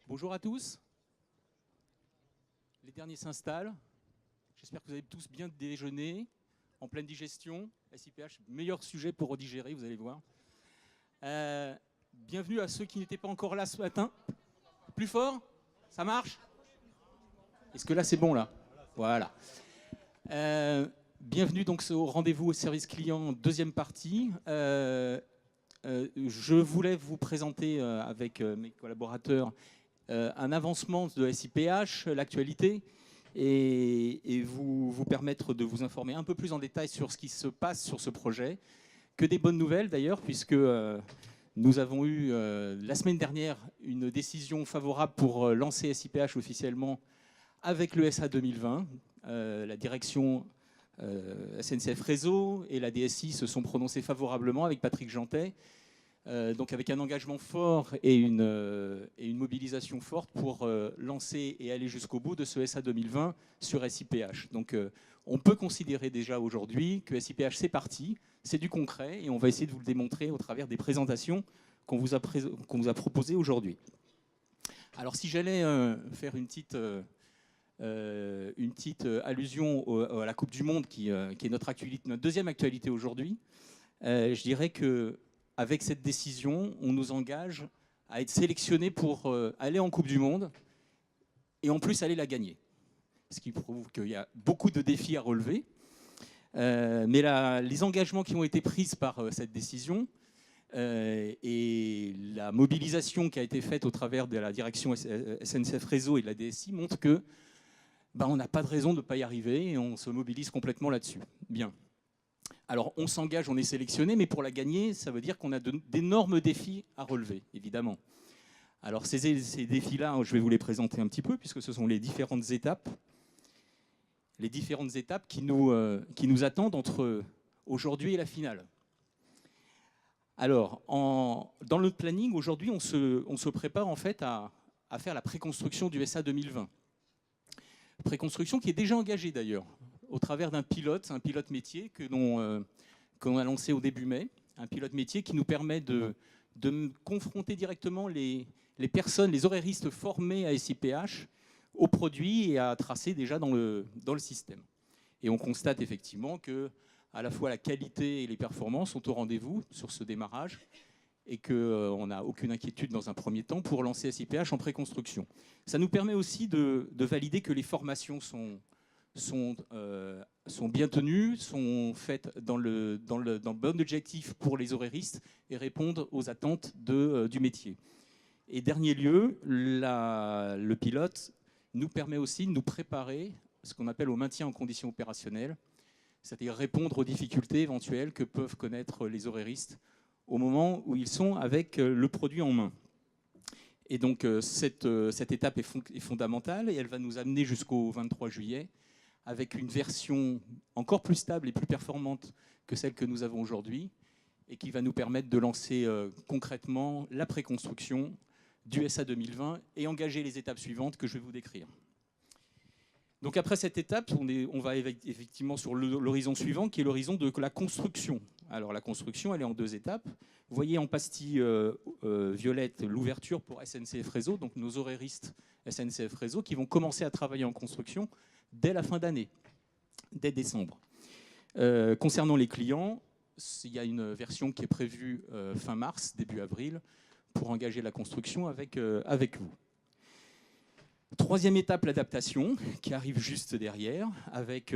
Bonjour à tous. Les derniers s'installent. J'espère que vous avez tous bien déjeuné, en pleine digestion. SIPH, meilleur sujet pour redigérer, vous allez voir. Bienvenue à ceux qui n'étaient pas encore là ce matin. Plus fort? Ça marche? Est-ce que là c'est bon là? Voilà. Bienvenue donc au rendez-vous au service client, deuxième partie. Je voulais vous présenter avec mes collaborateurs un avancement de SIPH, l'actualité, et vous permettre de vous informer un peu plus en détail sur ce qui se passe sur ce projet. Que des bonnes nouvelles d'ailleurs, puisque nous avons eu la semaine dernière une décision favorable pour lancer SIPH officiellement avec l'ESA 2020. La direction SNCF Réseau et la DSI se sont prononcés favorablement avec Patrick Jeantet. Donc avec un engagement fort et une mobilisation forte pour lancer et aller jusqu'au bout de ce SA 2020 sur SIPH. Donc on peut considérer déjà aujourd'hui que SIPH c'est parti, c'est du concret et on va essayer de vous le démontrer au travers des présentations qu'on vous a proposées aujourd'hui. Alors si j'allais faire une petite allusion à la Coupe du Monde qui est notre deuxième actualité aujourd'hui, je dirais que avec cette décision, on nous engage à être sélectionnés pour aller en Coupe du Monde et en plus aller la gagner. Ce qui prouve qu'il y a beaucoup de défis à relever. Mais les engagements qui ont été pris par cette décision et la mobilisation qui a été faite au travers de la direction SNCF Réseau et de la DSI montrent que on n'a pas de raison de ne pas y arriver et on se mobilise complètement là-dessus. Bien. Alors, on s'engage, on est sélectionné, mais pour la gagner, ça veut dire qu'on a d'énormes défis à relever, évidemment. Alors, ces défis-là, je vais vous les présenter un petit peu, puisque ce sont les différentes étapes qui nous attendent entre aujourd'hui et la finale. Alors, dans le planning, aujourd'hui, on se prépare en fait à faire la préconstruction du SA 2020. Préconstruction qui est déjà engagée d'ailleurs, au travers d'un pilote métier qu'on a lancé au début mai, un pilote métier qui nous permet de confronter directement les personnes, les horaristes formés à SIPH aux produits et à tracer déjà dans le système. Et on constate effectivement que à la fois la qualité et les performances sont au rendez-vous sur ce démarrage et qu'on n'a aucune inquiétude dans un premier temps pour lancer SIPH en préconstruction. Ça nous permet aussi de valider que les formations sont bien tenues, sont faites dans le bon objectif pour les horaristes et répondent aux attentes du métier. Et dernier lieu, le pilote nous permet aussi de nous préparer ce qu'on appelle au maintien en conditions opérationnelles, c'est-à-dire répondre aux difficultés éventuelles que peuvent connaître les horaristes au moment où ils sont avec le produit en main. Et donc cette étape est fondamentale et elle va nous amener jusqu'au 23 juillet avec une version encore plus stable et plus performante que celle que nous avons aujourd'hui et qui va nous permettre de lancer concrètement la préconstruction du SA 2020 et engager les étapes suivantes que je vais vous décrire. Donc après cette étape, on va effectivement sur l'horizon suivant qui est l'horizon de la construction. Alors la construction, elle est en deux étapes. Vous voyez en pastille violette l'ouverture pour SNCF Réseau, donc nos horaristes SNCF Réseau qui vont commencer à travailler en construction dès la fin d'année, dès décembre. Concernant les clients, il y a une version qui est prévue fin mars, début avril, pour engager la construction avec vous. Troisième étape, l'adaptation, qui arrive juste derrière, avec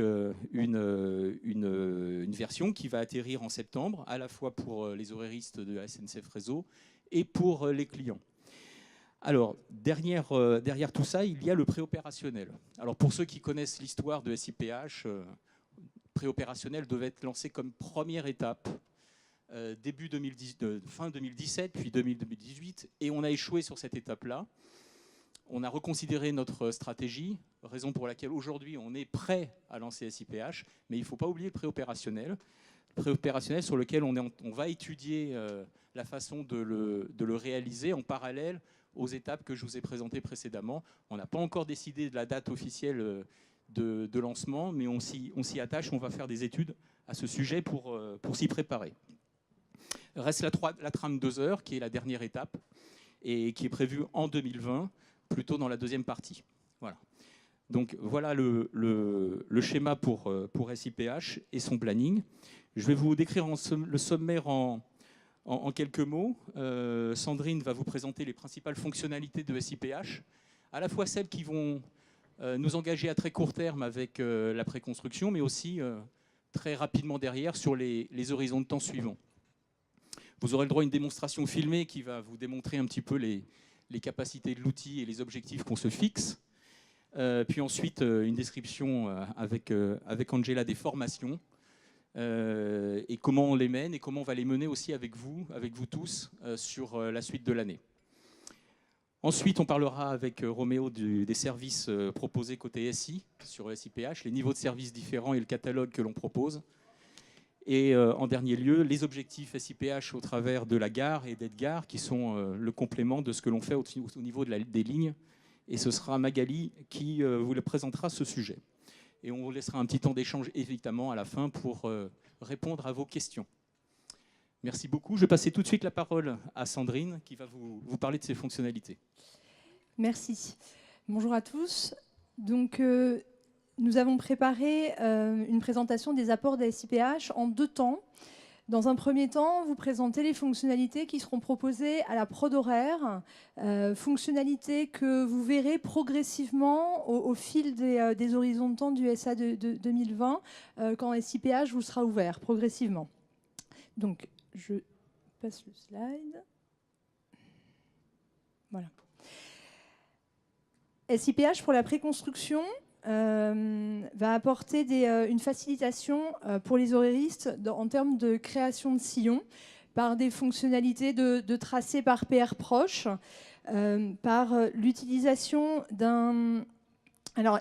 une version qui va atterrir en septembre, à la fois pour les horaristes de SNCF Réseau et pour les clients. Alors, derrière tout ça, il y a le préopérationnel. Alors, pour ceux qui connaissent l'histoire de SIPH, préopérationnel devait être lancé comme première étape fin 2017, puis 2018, et on a échoué sur cette étape-là. On a reconsidéré notre stratégie, raison pour laquelle aujourd'hui on est prêt à lancer SIPH, mais il ne faut pas oublier le préopérationnel sur lequel on va étudier la façon de le réaliser en parallèle aux étapes que je vous ai présentées précédemment. On n'a pas encore décidé de la date officielle de lancement, mais on s'y attache, on va faire des études à ce sujet pour s'y préparer. Reste la trame 2 heures, qui est la dernière étape, et qui est prévue en 2020, plutôt dans la deuxième partie. Voilà. Donc voilà le schéma pour SIPH et son planning. Je vais vous décrire le sommaire en quelques mots. Sandrine va vous présenter les principales fonctionnalités de SIPH, à la fois celles qui vont nous engager à très court terme avec la préconstruction, mais aussi très rapidement derrière sur les horizons de temps suivants. Vous aurez le droit à une démonstration filmée qui va vous démontrer un petit peu les capacités de l'outil et les objectifs qu'on se fixe. Puis ensuite, une description avec Angela des formations et comment on les mène et comment on va les mener aussi avec vous tous sur la suite de l'année. Ensuite, on parlera avec Roméo des services proposés côté SI sur SIPH, les niveaux de services différents et le catalogue que l'on propose. Et en dernier lieu, les objectifs SIPH au travers de la gare et d'Edgar, qui sont le complément de ce que l'on fait au niveau des lignes. Et ce sera Magali qui vous présentera ce sujet. Et on vous laissera un petit temps d'échange, évidemment, à la fin pour répondre à vos questions. Merci beaucoup. Je vais passer tout de suite la parole à Sandrine, qui va vous parler de ses fonctionnalités. Merci. Bonjour à tous. Donc, nous avons préparé une présentation des apports de SIPH en 2 temps. Dans un premier temps, vous présentez les fonctionnalités qui seront proposées à la prod horaire, fonctionnalités que vous verrez progressivement au fil des horizons de temps du SA de 2020, quand SIPH vous sera ouvert progressivement. Donc, je passe le slide. Voilà. SIPH pour la préconstruction va apporter une facilitation pour les horaristes en termes de création de sillons par des fonctionnalités de tracé par PR proche, par l'utilisation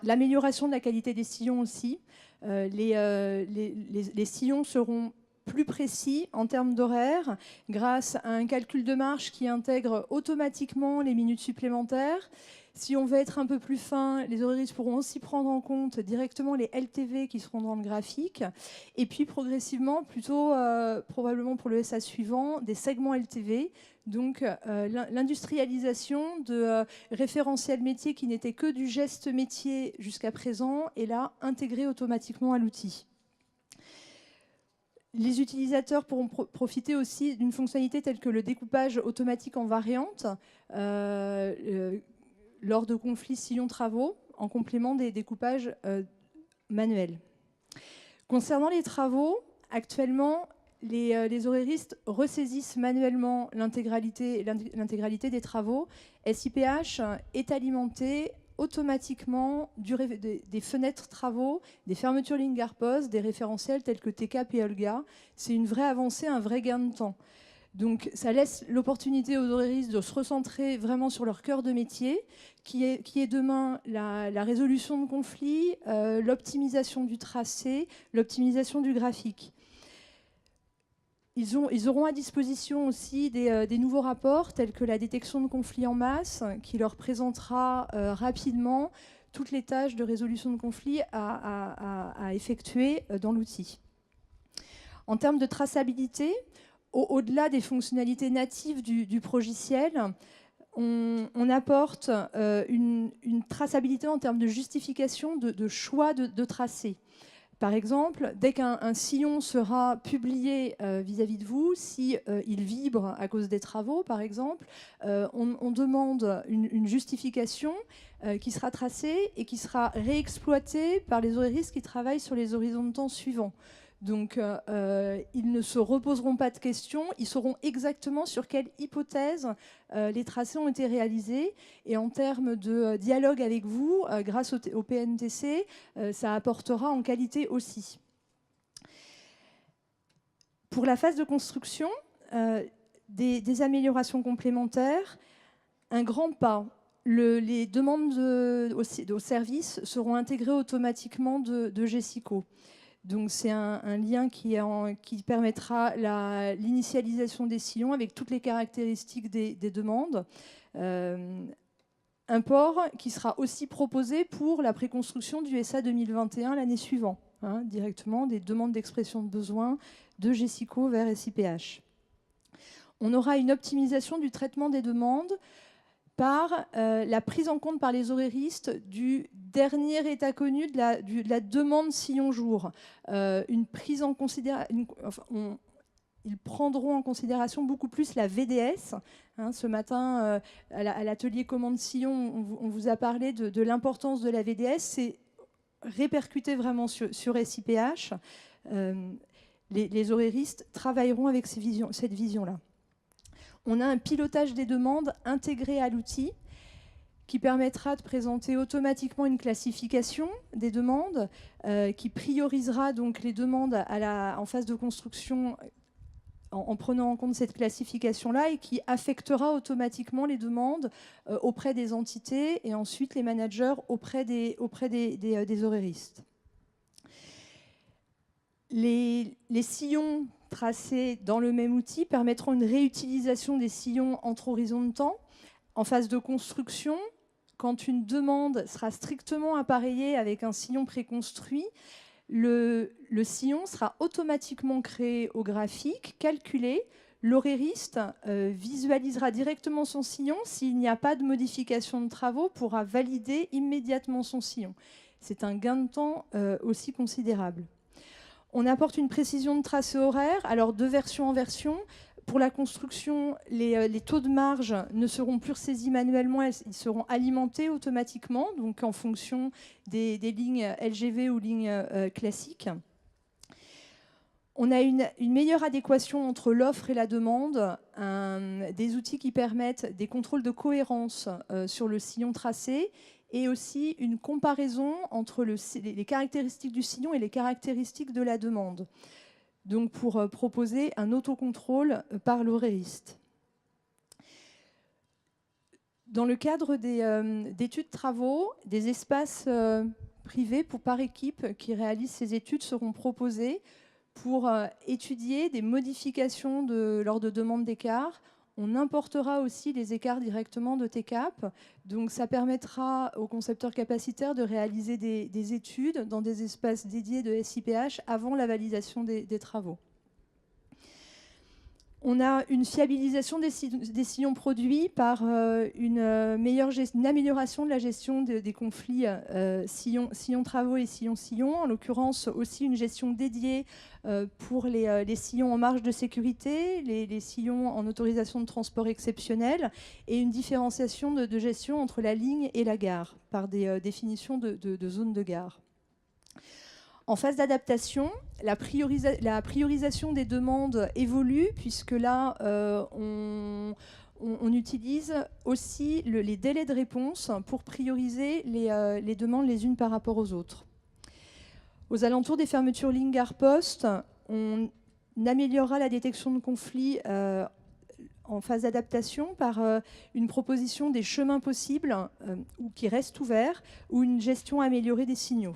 l'amélioration de la qualité des sillons aussi. Les sillons seront plus précis en termes d'horaire grâce à un calcul de marche qui intègre automatiquement les minutes supplémentaires. Si on veut être un peu plus fin, les horaristes pourront aussi prendre en compte directement les LTV qui seront dans le graphique. Et puis progressivement, plutôt probablement pour le SA suivant, des segments LTV. Donc l'industrialisation de référentiels métiers qui n'étaient que du geste métier jusqu'à présent est là intégré automatiquement à l'outil. Les utilisateurs pourront profiter aussi d'une fonctionnalité telle que le découpage automatique en variantes lors de conflits sillons-travaux, en complément des découpages manuels. Concernant les travaux, actuellement, les horaristes ressaisissent manuellement l'intégralité des travaux. SIPH est alimenté automatiquement des fenêtres travaux, des fermetures ligne gare poste, des référentiels tels que TCAP et Olga. C'est une vraie avancée, un vrai gain de temps. Donc ça laisse l'opportunité aux horaristes de se recentrer vraiment sur leur cœur de métier, qui est demain la résolution de conflits, l'optimisation du tracé, l'optimisation du graphique. Ils auront à disposition aussi des nouveaux rapports tels que la détection de conflits en masse, qui leur présentera rapidement toutes les tâches de résolution de conflits à effectuer dans l'outil. En termes de traçabilité, au-delà des fonctionnalités natives du progiciel, on apporte une traçabilité en termes de justification de choix de tracé. Par exemple, dès qu'un sillon sera publié vis-à-vis de vous, si il vibre à cause des travaux, par exemple, on demande une justification qui sera tracée et qui sera réexploitée par les horaristes qui travaillent sur les horizons de temps suivants. Donc, ils ne se reposeront pas de questions, ils sauront exactement sur quelle hypothèse les tracés ont été réalisés. Et en termes de dialogue avec vous, grâce au PNTC, ça apportera en qualité aussi. Pour la phase de construction, des améliorations complémentaires, un grand pas. Les demandes au service seront intégrées automatiquement de GESICO. Donc c'est un lien qui permettra l'initialisation des sillons avec toutes les caractéristiques des demandes. Un port qui sera aussi proposé pour la préconstruction du SA 2021 l'année suivante, directement des demandes d'expression de besoin de GESICO vers SIPH. On aura une optimisation du traitement des demandes par la prise en compte par les horaires du dernier état connu de la demande sillon-jour. Une prise en considération, ils prendront en considération beaucoup plus la VDS. Ce matin, à l'atelier commande sillon, on vous a parlé de l'importance de la VDS. C'est répercuté vraiment sur SIPH. Les horaires travailleront avec cette vision-là. On a un pilotage des demandes intégré à l'outil qui permettra de présenter automatiquement une classification des demandes, qui priorisera donc les demandes en phase de construction en prenant en compte cette classification-là et qui affectera automatiquement les demandes auprès des entités et ensuite les managers auprès des horaristes. Les sillons tracés dans le même outil permettront une réutilisation des sillons entre horizons de temps. En phase de construction, quand une demande sera strictement appareillée avec un sillon préconstruit, le sillon sera automatiquement créé au graphique, calculé. L'horairiste visualisera directement son sillon. S'il n'y a pas de modification de travaux, pourra valider immédiatement son sillon. C'est un gain de temps aussi considérable. On apporte une précision de tracé horaire, alors de version en version. Pour la construction, les taux de marge ne seront plus saisis manuellement, ils seront alimentés automatiquement, donc en fonction des lignes LGV ou lignes classiques. On a une meilleure adéquation entre l'offre et la demande, des outils qui permettent des contrôles de cohérence sur le sillon tracé, et aussi une comparaison entre les caractéristiques du sillon et les caractéristiques de la demande. Donc pour proposer un autocontrôle par l'horairiste. Dans le cadre d'études travaux, des espaces privés par équipe qui réalisent ces études seront proposés pour étudier des modifications lors de demandes d'écart. On importera aussi les écarts directement de TCAP. Donc ça permettra aux concepteurs capacitaires de réaliser des études dans des espaces dédiés de SIPH avant la validation des travaux. On a une fiabilisation des sillons produits par une amélioration de la gestion des conflits sillons-travaux et sillons-sillons. En l'occurrence, aussi une gestion dédiée pour les sillons en marge de sécurité, les sillons en autorisation de transport exceptionnelle et une différenciation de gestion entre la ligne et la gare par des définitions de zones de gare. En phase d'adaptation, la priorisation des demandes évolue, puisque là, on utilise aussi les délais de réponse pour prioriser les demandes les unes par rapport aux autres. Aux alentours des fermetures lignes gare-poste, on améliorera la détection de conflits en phase d'adaptation par une proposition des chemins possibles ou qui restent ouverts ou une gestion améliorée des signaux.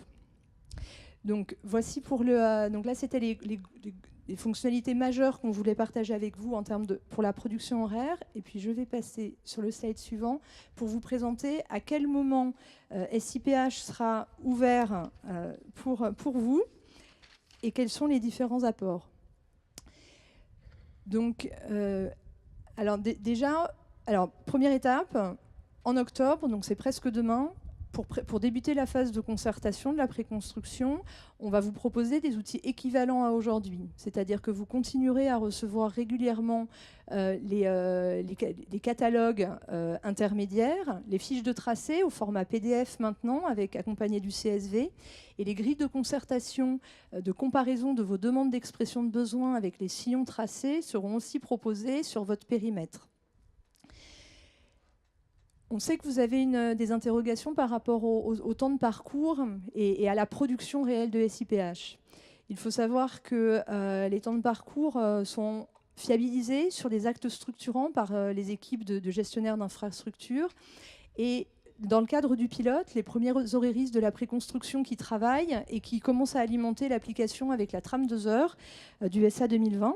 Donc voici pour donc là c'était les fonctionnalités majeures qu'on voulait partager avec vous en termes pour la production horaire. Et puis je vais passer sur le slide suivant pour vous présenter à quel moment SIPH sera ouvert pour vous et quels sont les différents apports. Donc alors déjà, première étape en octobre, donc c'est presque demain. Pour débuter la phase de concertation de la préconstruction, on va vous proposer des outils équivalents à aujourd'hui. C'est-à-dire que vous continuerez à recevoir régulièrement les catalogues intermédiaires, les fiches de tracé au format PDF maintenant, accompagnées du CSV, et les grilles de concertation de comparaison de vos demandes d'expression de besoin avec les sillons tracés seront aussi proposées sur votre périmètre. On sait que vous avez des interrogations par rapport au temps de parcours et à la production réelle de SIPH. Il faut savoir que les temps de parcours sont fiabilisés sur des actes structurants par les équipes de gestionnaires d'infrastructures. Et dans le cadre du pilote, les premiers horaristes de la préconstruction qui travaillent et qui commencent à alimenter l'application avec la trame 2 heures du SA 2020,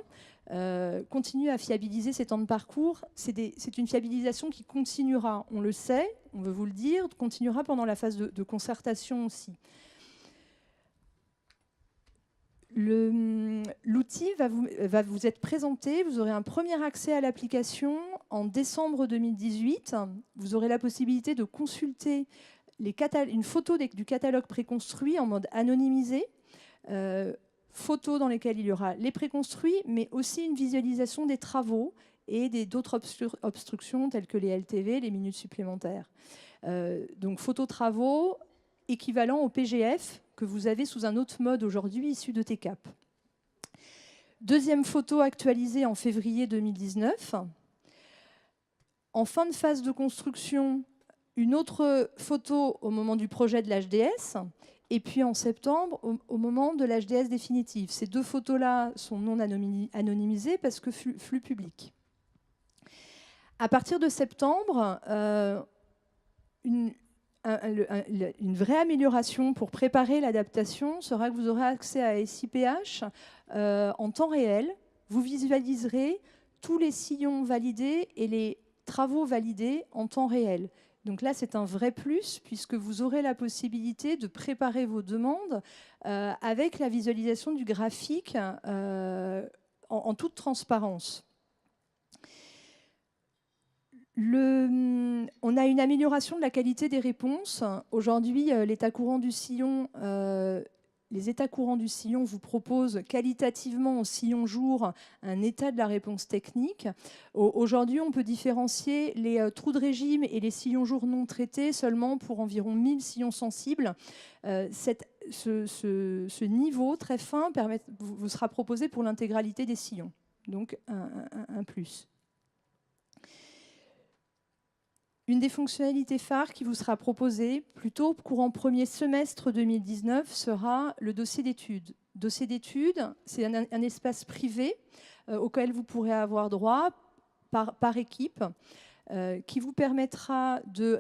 continue à fiabiliser ces temps de parcours. C'est une fiabilisation qui continuera, on le sait, on veut vous le dire, continuera pendant la phase de concertation aussi. L'outil va vous être présenté. Vous aurez un premier accès à l'application en décembre 2018. Vous aurez la possibilité de consulter une photo du catalogue préconstruit en mode anonymisé. Photos dans lesquelles il y aura les préconstruits, mais aussi une visualisation des travaux et d'autres obstructions telles que les LTV, les minutes supplémentaires. Donc photos travaux équivalent au PGF que vous avez sous un autre mode aujourd'hui issu de TCAP. Deuxième photo actualisée en février 2019. En fin de phase de construction, une autre photo au moment du projet de l'HDS, et puis en septembre, au moment de l'HDS définitive. Ces deux photos-là sont non anonymisées parce que flux public. À partir de septembre, une vraie amélioration pour préparer l'adaptation sera que vous aurez accès à SIPH en temps réel. Vous visualiserez tous les sillons validés et les travaux validés en temps réel. Donc là, c'est un vrai plus puisque vous aurez la possibilité de préparer vos demandes avec la visualisation du graphique en toute transparence. On a une amélioration de la qualité des réponses. Aujourd'hui, les états courants du sillon vous proposent qualitativement au sillon jour un état de la réponse technique. Aujourd'hui, on peut différencier les trous de régime et les sillons jour non traités seulement pour environ 1000 sillons sensibles. Ce niveau très fin vous sera proposé pour l'intégralité des sillons. Donc, un plus. Une des fonctionnalités phares qui vous sera proposée, plutôt courant premier semestre 2019, sera le dossier d'études. Dossier d'études, c'est un espace privé auquel vous pourrez avoir droit par équipe, qui vous permettra de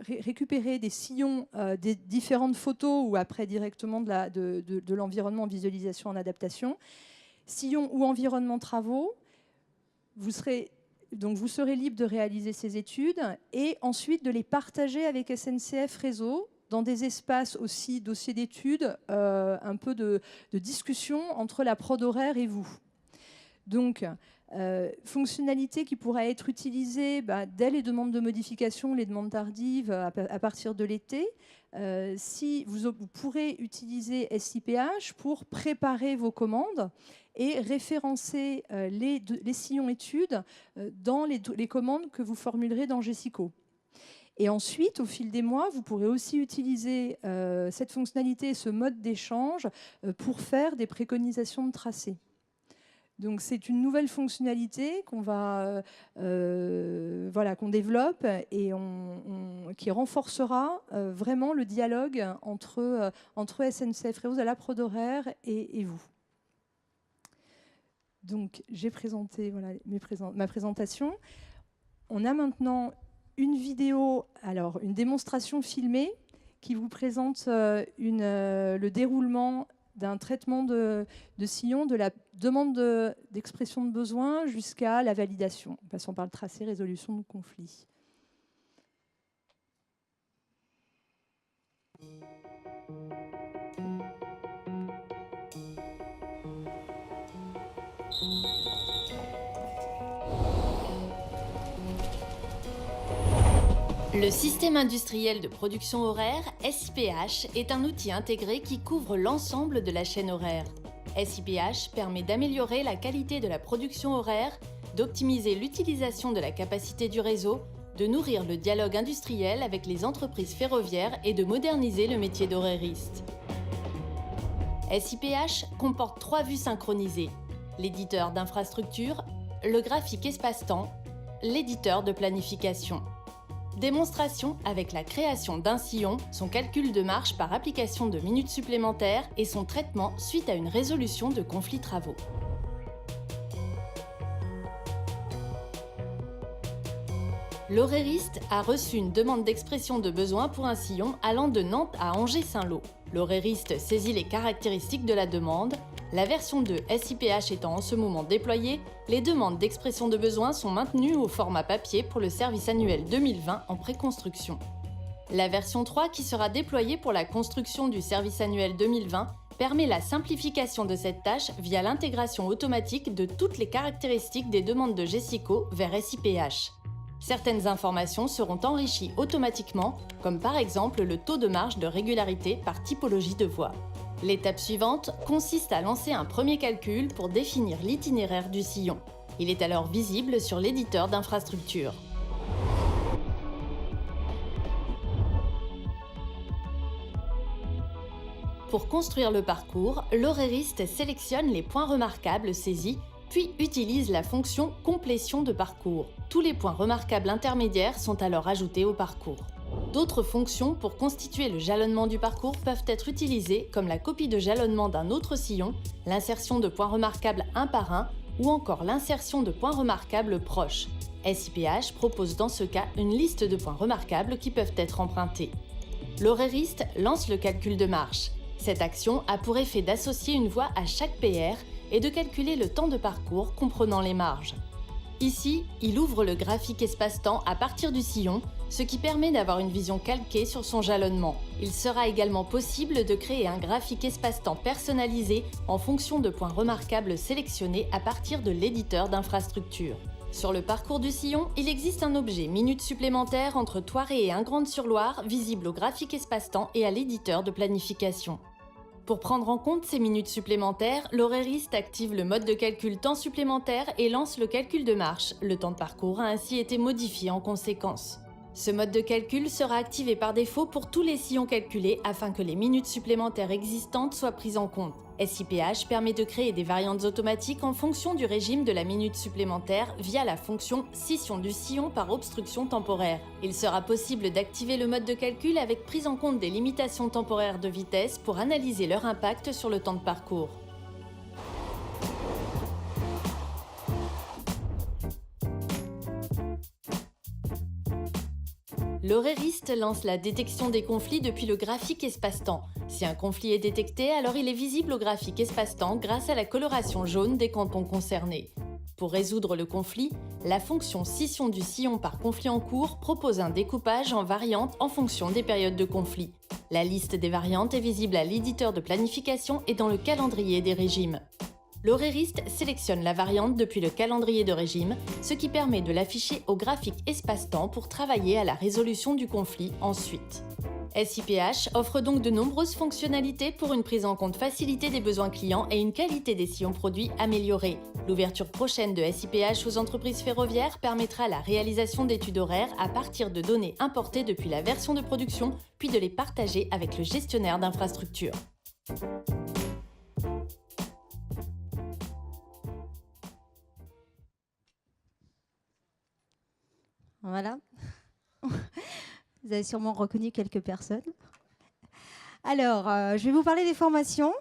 récupérer des sillons des différentes photos ou après directement de l'environnement en visualisation en adaptation, sillons ou environnement travaux. Vous serez libre de réaliser ces études et ensuite de les partager avec SNCF Réseau dans des espaces aussi dossiers d'études, un peu de discussion entre la prod horaire et vous. Donc, fonctionnalité qui pourra être utilisée dès les demandes de modification, les demandes tardives à partir de l'été. Si vous pourrez utiliser SIPH pour préparer vos commandes et référencer les sillons études dans les commandes que vous formulerez dans Gessico. Et ensuite, au fil des mois, vous pourrez aussi utiliser cette fonctionnalité, ce mode d'échange pour faire des préconisations de tracés. Donc c'est une nouvelle fonctionnalité qu'on développe et qui renforcera vraiment le dialogue entre SNCF Réseau, à la prod horaire et vous. Donc j'ai présenté ma présentation. On a maintenant une vidéo, une démonstration filmée qui vous présente le déroulement d'un traitement de sillon, de la demande d'expression de besoin jusqu'à la validation, en passant par le tracé, résolution de conflit. Le système industriel de production horaire, SIPH, est un outil intégré qui couvre l'ensemble de la chaîne horaire. SIPH permet d'améliorer la qualité de la production horaire, d'optimiser l'utilisation de la capacité du réseau, de nourrir le dialogue industriel avec les entreprises ferroviaires et de moderniser le métier d'horairiste. SIPH comporte 3 vues synchronisées: l'éditeur d'infrastructure, le graphique espace-temps, l'éditeur de planification. Démonstration avec la création d'un sillon, son calcul de marche par application de minutes supplémentaires et son traitement suite à une résolution de conflits travaux. L'horairiste a reçu une demande d'expression de besoin pour un sillon allant de Nantes à Angers-Saint-Lô. L'horairiste saisit les caractéristiques de la demande. La version 2 SIPH étant en ce moment déployée, les demandes d'expression de besoin sont maintenues au format papier pour le service annuel 2020 en préconstruction. La version 3, qui sera déployée pour la construction du service annuel 2020, permet la simplification de cette tâche via l'intégration automatique de toutes les caractéristiques des demandes de Gessico vers SIPH. Certaines informations seront enrichies automatiquement, comme par exemple le taux de marge de régularité par typologie de voie. L'étape suivante consiste à lancer un premier calcul pour définir l'itinéraire du sillon. Il est alors visible sur l'éditeur d'infrastructure. Pour construire le parcours, l'horériste sélectionne les points remarquables saisis, puis utilise la fonction « complétion de parcours ». Tous les points remarquables intermédiaires sont alors ajoutés au parcours. D'autres fonctions pour constituer le jalonnement du parcours peuvent être utilisées, comme la copie de jalonnement d'un autre sillon, l'insertion de points remarquables un par un, ou encore l'insertion de points remarquables proches. SIPH propose dans ce cas une liste de points remarquables qui peuvent être empruntés. L'horériste lance le calcul de marche. Cette action a pour effet d'associer une voie à chaque PR et de calculer le temps de parcours comprenant les marges. Ici, il ouvre le graphique espace-temps à partir du sillon, ce qui permet d'avoir une vision calquée sur son jalonnement. Il sera également possible de créer un graphique espace-temps personnalisé en fonction de points remarquables sélectionnés à partir de l'éditeur d'infrastructure. Sur le parcours du sillon, il existe un objet minutes supplémentaires entre Thoiry et Ingrandes-sur-Loire, visible au graphique espace-temps et à l'éditeur de planification. Pour prendre en compte ces minutes supplémentaires, l'horériste active le mode de calcul temps supplémentaire et lance le calcul de marche. Le temps de parcours a ainsi été modifié en conséquence. Ce mode de calcul sera activé par défaut pour tous les sillons calculés afin que les minutes supplémentaires existantes soient prises en compte. SIPH permet de créer des variantes automatiques en fonction du régime de la minute supplémentaire via la fonction scission du sillon par obstruction temporaire. Il sera possible d'activer le mode de calcul avec prise en compte des limitations temporaires de vitesse pour analyser leur impact sur le temps de parcours. L'horériste lance la détection des conflits depuis le graphique espace-temps. Si un conflit est détecté, alors il est visible au graphique espace-temps grâce à la coloration jaune des cantons concernés. Pour résoudre le conflit, la fonction scission du sillon par conflit en cours propose un découpage en variantes en fonction des périodes de conflit. La liste des variantes est visible à l'éditeur de planification et dans le calendrier des régimes. L'horériste sélectionne la variante depuis le calendrier de régime, ce qui permet de l'afficher au graphique espace-temps pour travailler à la résolution du conflit ensuite. SIPH offre donc de nombreuses fonctionnalités pour une prise en compte facilitée des besoins clients et une qualité des sillons produits améliorée. L'ouverture prochaine de SIPH aux entreprises ferroviaires permettra la réalisation d'études horaires à partir de données importées depuis la version de production, puis de les partager avec le gestionnaire d'infrastructure. Voilà. Vous avez sûrement reconnu quelques personnes. Alors, je vais vous parler des formations.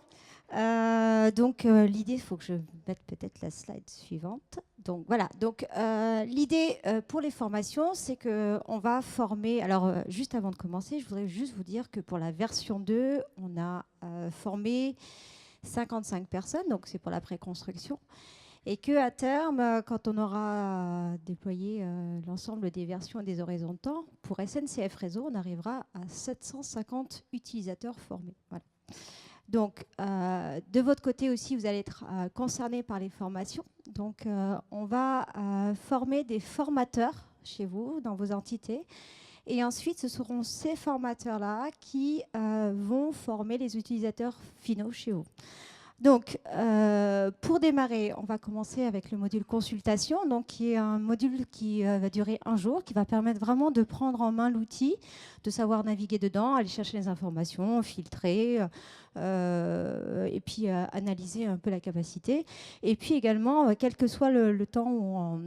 L'idée, il faut que je mette peut-être la slide suivante. Donc, voilà. Donc, l'idée pour les formations, c'est qu'on va former... Alors, juste avant de commencer, je voudrais juste vous dire que pour la version 2, on a formé 55 personnes. Donc, c'est pour la préconstruction. Et qu'à terme, quand on aura déployé l'ensemble des versions et des horizons de temps, pour SNCF Réseau, on arrivera à 750 utilisateurs formés. Voilà. Donc, de votre côté aussi, vous allez être concernés par les formations. Donc, on va former des formateurs chez vous, dans vos entités. Et ensuite, ce seront ces formateurs-là qui vont former les utilisateurs finaux chez vous. Donc, pour démarrer, on va commencer avec le module consultation, donc qui est un module qui va durer 1 jour, qui va permettre vraiment de prendre en main l'outil, de savoir naviguer dedans, aller chercher les informations, filtrer, et puis analyser un peu la capacité. Et puis également, quel que soit le temps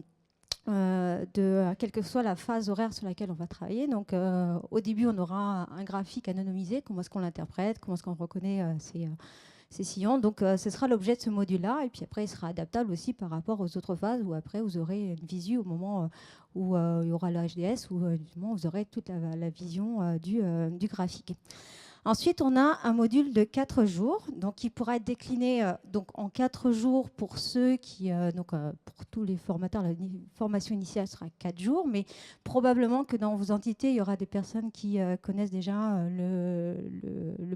quelle que soit la phase horaire sur laquelle on va travailler. Donc, au début, on aura un graphique anonymisé, comment est-ce qu'on l'interprète, comment est-ce qu'on reconnaît ces sillons. Donc, ce sera l'objet de ce module-là. Et puis après, il sera adaptable aussi par rapport aux autres phases où après, vous aurez une visu au moment où il y aura le HDS, où vous aurez toute la vision du graphique. Ensuite, on a un module de 4 jours, donc qui pourra être décliné donc en 4 jours pour ceux qui, pour tous les formateurs, la formation initiale sera 4 jours, mais probablement que dans vos entités, il y aura des personnes qui connaissent déjà le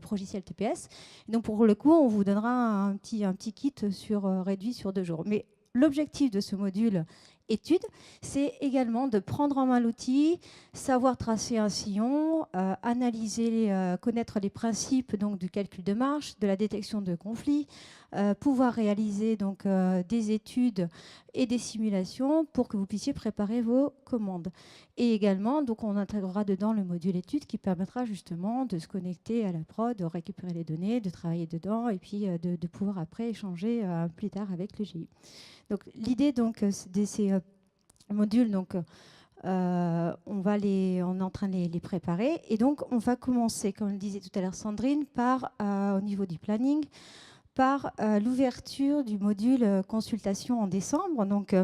logiciel TPS. Donc pour le coup, on vous donnera un petit kit réduit sur 2 jours. Mais l'objectif de ce module études, c'est également de prendre en main l'outil, savoir tracer un sillon, analyser, connaître les principes donc, du calcul de marge, de la détection de conflits, pouvoir réaliser donc, des études et des simulations pour que vous puissiez préparer vos commandes. Et également, donc, on intégrera dedans le module études qui permettra justement de se connecter à la prod, de récupérer les données, de travailler dedans et puis de pouvoir après échanger plus tard avec le GI. Donc, l'idée donc, de ces modules, donc, on est en train de les préparer. Et donc, on va commencer, comme le disait tout à l'heure Sandrine, par, au niveau du planning, par l'ouverture du module consultation en décembre. Donc,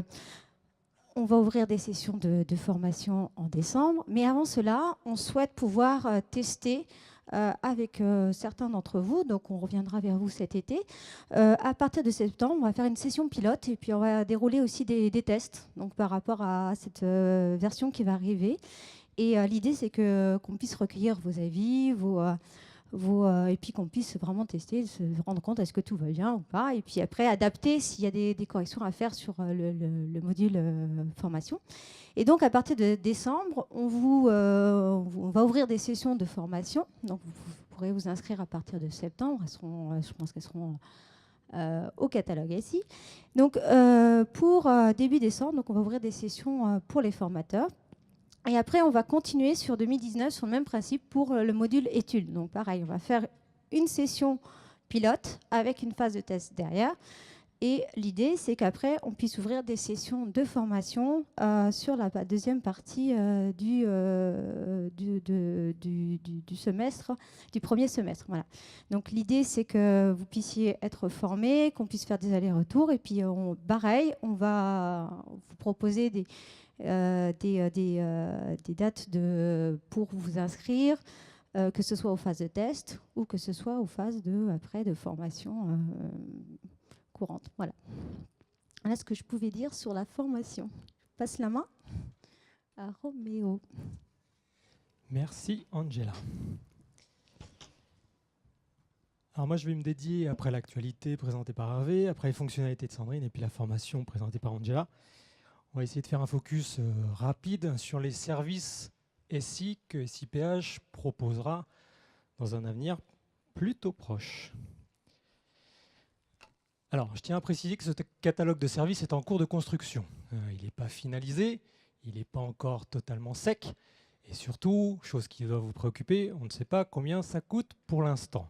on va ouvrir des sessions de formation en décembre. Mais avant cela, on souhaite pouvoir tester avec certains d'entre vous, donc on reviendra vers vous cet été. À partir de septembre, on va faire une session pilote et puis on va dérouler aussi des tests donc par rapport à cette version qui va arriver. Et l'idée, c'est qu'on puisse recueillir vos avis, et puis qu'on puisse vraiment tester, se rendre compte est-ce que tout va bien ou pas, et puis après adapter s'il y a des corrections à faire sur le module formation. Et donc à partir de décembre, on va ouvrir des sessions de formation, donc vous pourrez vous inscrire à partir de septembre, je pense qu'elles seront au catalogue ici. Donc pour début décembre, donc on va ouvrir des sessions pour les formateurs. Et après, on va continuer sur 2019 sur le même principe pour le module études. Donc pareil, on va faire une session pilote avec une phase de test derrière. Et l'idée, c'est qu'après, on puisse ouvrir des sessions de formation sur la deuxième partie du semestre, du premier semestre. Voilà. Donc l'idée, c'est que vous puissiez être formés, qu'on puisse faire des allers-retours. Et puis, pareil, on va vous proposer des dates pour vous inscrire, que ce soit aux phases de test ou que ce soit aux phases de formation courante. Voilà. Voilà ce que je pouvais dire sur la formation. Je passe la main à Roméo. Merci Angela. Alors moi je vais me dédier après l'actualité présentée par Hervé, après les fonctionnalités de Sandrine et puis la formation présentée par Angela. On va essayer de faire un focus rapide sur les services SI que SIPH proposera dans un avenir plutôt proche. Alors, je tiens à préciser que ce catalogue de services est en cours de construction. Il n'est pas finalisé, il n'est pas encore totalement sec. Et surtout, chose qui doit vous préoccuper, on ne sait pas combien ça coûte pour l'instant.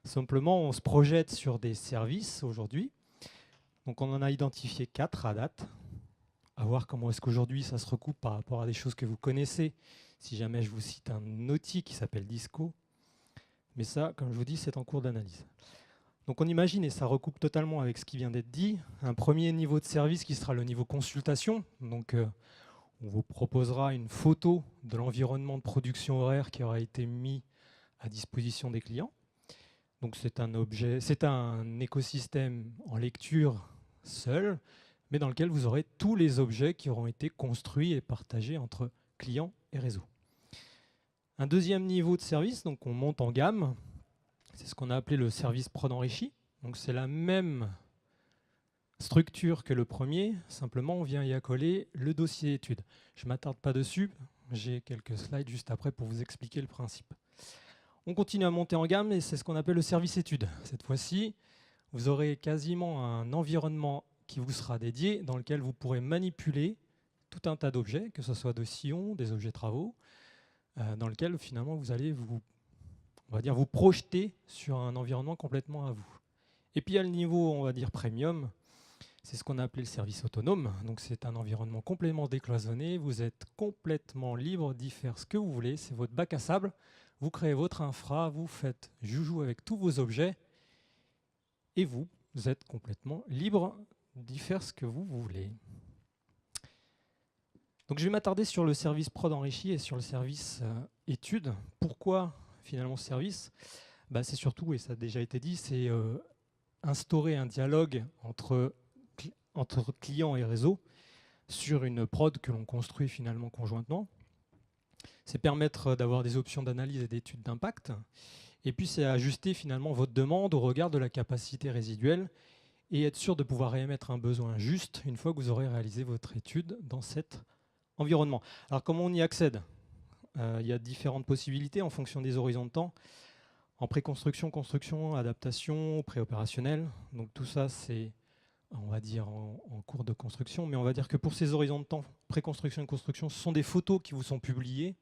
Simplement, on se projette sur des services aujourd'hui. Donc, on en a identifié 4 à date. À voir comment est-ce qu'aujourd'hui ça se recoupe par rapport à des choses que vous connaissez. Si jamais je vous cite un outil qui s'appelle Disco. Mais ça, comme je vous dis, c'est en cours d'analyse. Donc on imagine, et ça recoupe totalement avec ce qui vient d'être dit, un premier niveau de service qui sera le niveau consultation. Donc on vous proposera une photo de l'environnement de production horaire qui aura été mis à disposition des clients. Donc c'est un écosystème en lecture seul, mais dans lequel vous aurez tous les objets qui auront été construits et partagés entre clients et réseau. Un deuxième niveau de service, donc on monte en gamme, c'est ce qu'on a appelé le service prod enrichi. Donc c'est la même structure que le premier, simplement on vient y accoler le dossier études. Je ne m'attarde pas dessus, j'ai quelques slides juste après pour vous expliquer le principe. On continue à monter en gamme et c'est ce qu'on appelle le service études. Cette fois-ci, vous aurez quasiment un environnement qui vous sera dédié, dans lequel vous pourrez manipuler tout un tas d'objets, que ce soit de sillons, des objets travaux, dans lequel finalement vous allez vous projeter sur un environnement complètement à vous. Et puis il y a le niveau, on va dire, premium, c'est ce qu'on a appelé le service autonome. Donc c'est un environnement complètement décloisonné, vous êtes complètement libre d'y faire ce que vous voulez, c'est votre bac à sable, vous créez votre infra, vous faites joujou avec tous vos objets, et vous êtes complètement libre d'y faire ce que vous voulez. Donc je vais m'attarder sur le service prod enrichi et sur le service études. Pourquoi finalement ce service, c'est surtout, et ça a déjà été dit, c'est instaurer un dialogue entre client et réseau sur une prod que l'on construit finalement conjointement. C'est permettre d'avoir des options d'analyse et d'études d'impact. Et puis c'est ajuster finalement votre demande au regard de la capacité résiduelle et être sûr de pouvoir émettre un besoin juste une fois que vous aurez réalisé votre étude dans cet environnement. Alors comment on y accède ? Il y a différentes possibilités en fonction des horizons de temps. En préconstruction, construction, adaptation, préopérationnel. Donc tout ça, c'est, on va dire, en cours de construction. Mais on va dire que pour ces horizons de temps, préconstruction et construction, ce sont des photos qui vous sont publiées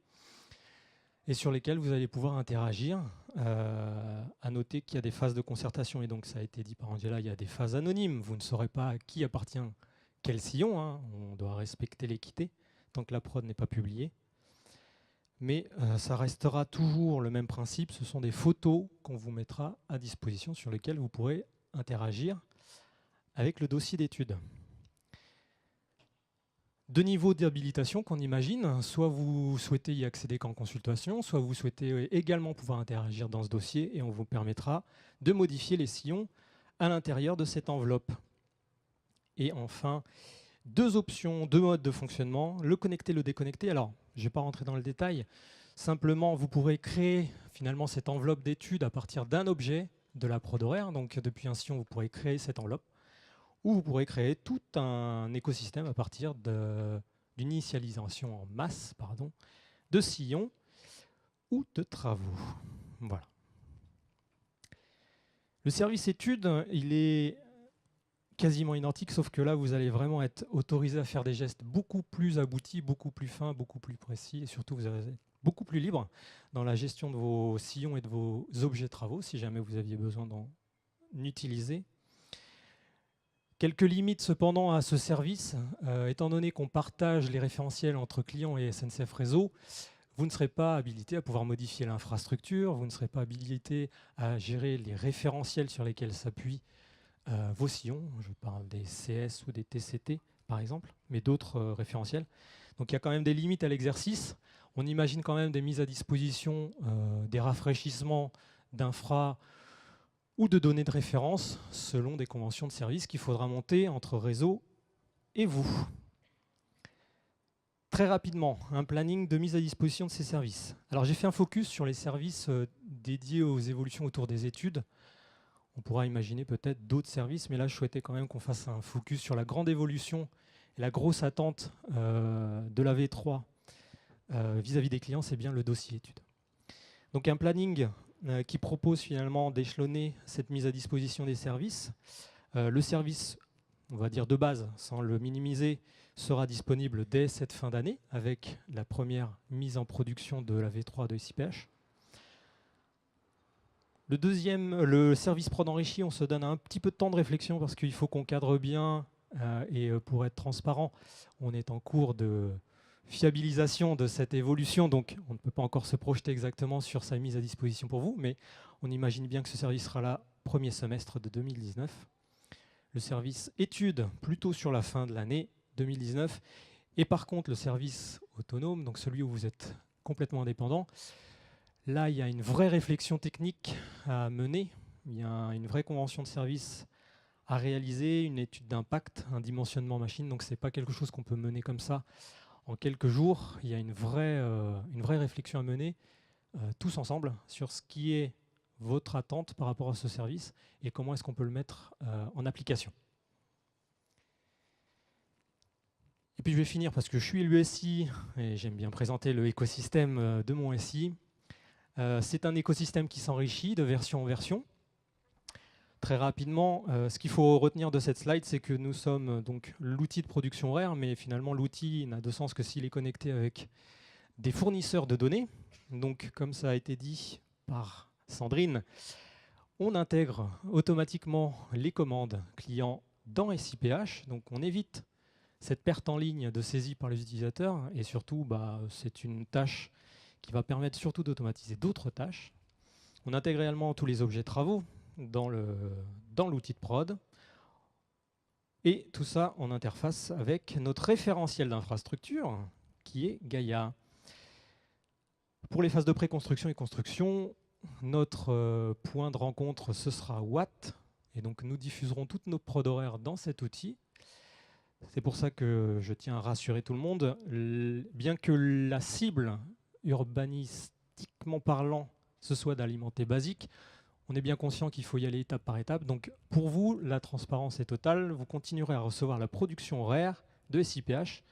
et sur lesquelles vous allez pouvoir interagir. À noter qu'il y a des phases de concertation. Et donc ça a été dit par Angela, il y a des phases anonymes. Vous ne saurez pas à qui appartient quel sillon. Hein. On doit respecter l'équité tant que la prod n'est pas publiée. Mais ça restera toujours le même principe, ce sont des photos qu'on vous mettra à disposition sur lesquelles vous pourrez interagir avec le dossier d'étude. Deux niveaux d'habilitation qu'on imagine, soit vous souhaitez y accéder qu'en consultation, soit vous souhaitez également pouvoir interagir dans ce dossier et on vous permettra de modifier les sillons à l'intérieur de cette enveloppe. Et enfin, deux options, deux modes de fonctionnement, le connecter, le déconnecter. Alors, je ne vais pas rentrer dans le détail, simplement vous pourrez créer finalement cette enveloppe d'études à partir d'un objet de la prod horaire. Donc depuis un sillon, vous pourrez créer cette enveloppe, ou vous pourrez créer tout un écosystème à partir d'une initialisation en masse de sillons ou de travaux. Voilà. Le service études, il est quasiment identique, sauf que là, vous allez vraiment être autorisé à faire des gestes beaucoup plus aboutis, beaucoup plus fins, beaucoup plus précis, et surtout, vous allez être beaucoup plus libre dans la gestion de vos sillons et de vos objets de travaux, si jamais vous aviez besoin d'en utiliser. Quelques limites cependant à ce service, étant donné qu'on partage les référentiels entre clients et SNCF Réseau, vous ne serez pas habilité à pouvoir modifier l'infrastructure, vous ne serez pas habilité à gérer les référentiels sur lesquels s'appuient vos sillons, je parle des CS ou des TCT par exemple, mais d'autres référentiels. Donc il y a quand même des limites à l'exercice. On imagine quand même des mises à disposition, des rafraîchissements d'infra ou de données de référence selon des conventions de service qu'il faudra monter entre réseau et vous. Très rapidement, un planning de mise à disposition de ces services. Alors j'ai fait un focus sur les services dédiés aux évolutions autour des études. On pourra imaginer peut-être d'autres services, mais là, je souhaitais quand même qu'on fasse un focus sur la grande évolution et la grosse attente de la V3 vis-à-vis des clients, c'est bien le dossier études. Donc un planning qui propose finalement d'échelonner cette mise à disposition des services. Le service, on va dire de base, sans le minimiser, sera disponible dès cette fin d'année avec la première mise en production de la V3 de SIPH. Le deuxième, le service prod enrichi, on se donne un petit peu de temps de réflexion parce qu'il faut qu'on cadre bien et pour être transparent, on est en cours de fiabilisation de cette évolution, donc on ne peut pas encore se projeter exactement sur sa mise à disposition pour vous, mais on imagine bien que ce service sera là premier semestre de 2019. Le service études plutôt sur la fin de l'année 2019 et par contre le service autonome, donc celui où vous êtes complètement indépendant. Là, il y a une vraie réflexion technique à mener, il y a une vraie convention de service à réaliser, une étude d'impact, un dimensionnement machine, donc ce n'est pas quelque chose qu'on peut mener comme ça en quelques jours. Il y a une vraie réflexion à mener tous ensemble sur ce qui est votre attente par rapport à ce service et comment est-ce qu'on peut le mettre en application. Et puis je vais finir parce que je suis l'USI et j'aime bien présenter le écosystème de mon SI. C'est un écosystème qui s'enrichit de version en version. Très rapidement, ce qu'il faut retenir de cette slide, c'est que nous sommes donc l'outil de production horaire, mais finalement l'outil n'a de sens que s'il est connecté avec des fournisseurs de données. Donc, comme ça a été dit par Sandrine, on intègre automatiquement les commandes clients dans SIPH, donc on évite cette perte en ligne de saisie par les utilisateurs, et surtout, c'est une tâche qui va permettre surtout d'automatiser d'autres tâches. On intègre également tous les objets travaux dans l'outil de prod. Et tout ça en interface avec notre référentiel d'infrastructure qui est Gaia. pour les phases de préconstruction et construction, notre point de rencontre, ce sera Watt. Et donc nous diffuserons toutes nos prods horaires dans cet outil. C'est pour ça que je tiens à rassurer tout le monde. Bien que la cible, urbanistiquement parlant, ce soit d'alimenter basique, on est bien conscient qu'il faut y aller étape par étape. Donc pour vous, la transparence est totale. Vous continuerez à recevoir la production horaire de SIPH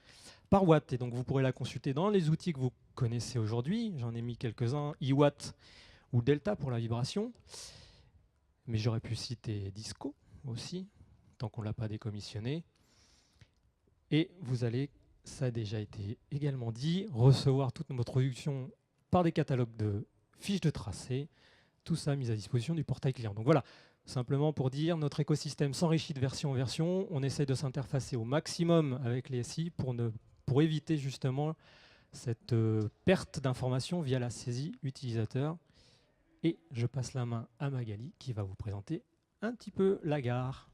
par Watt. Et donc vous pourrez la consulter dans les outils que vous connaissez aujourd'hui. J'en ai mis quelques-uns, iWatt ou Delta pour la vibration. Mais j'aurais pu citer Disco aussi, tant qu'on ne l'a pas décommissionné. Et vous allez, ça a déjà été également dit, recevoir toute notre production par des catalogues de fiches de tracé, tout ça mis à disposition du portail client. Donc voilà, simplement pour dire, notre écosystème s'enrichit de version en version, on essaie de s'interfacer au maximum avec les SI pour éviter justement cette perte d'informations via la saisie utilisateur. Et je passe la main à Magali qui va vous présenter un petit peu la gare.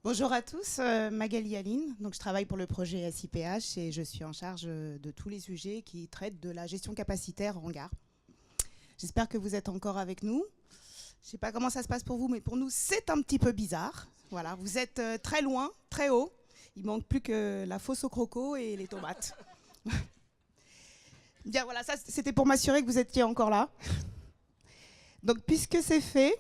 Bonjour à tous, Magali Aline. Donc, je travaille pour le projet SIPH et je suis en charge de tous les sujets qui traitent de la gestion capacitaire en gare. J'espère que vous êtes encore avec nous. Je ne sais pas comment ça se passe pour vous, mais pour nous, c'est un petit peu bizarre. Voilà, vous êtes très loin, très haut. Il manque plus que la fosse au croco et les tomates. Bien, voilà, ça, c'était pour m'assurer que vous étiez encore là. Donc, puisque c'est fait,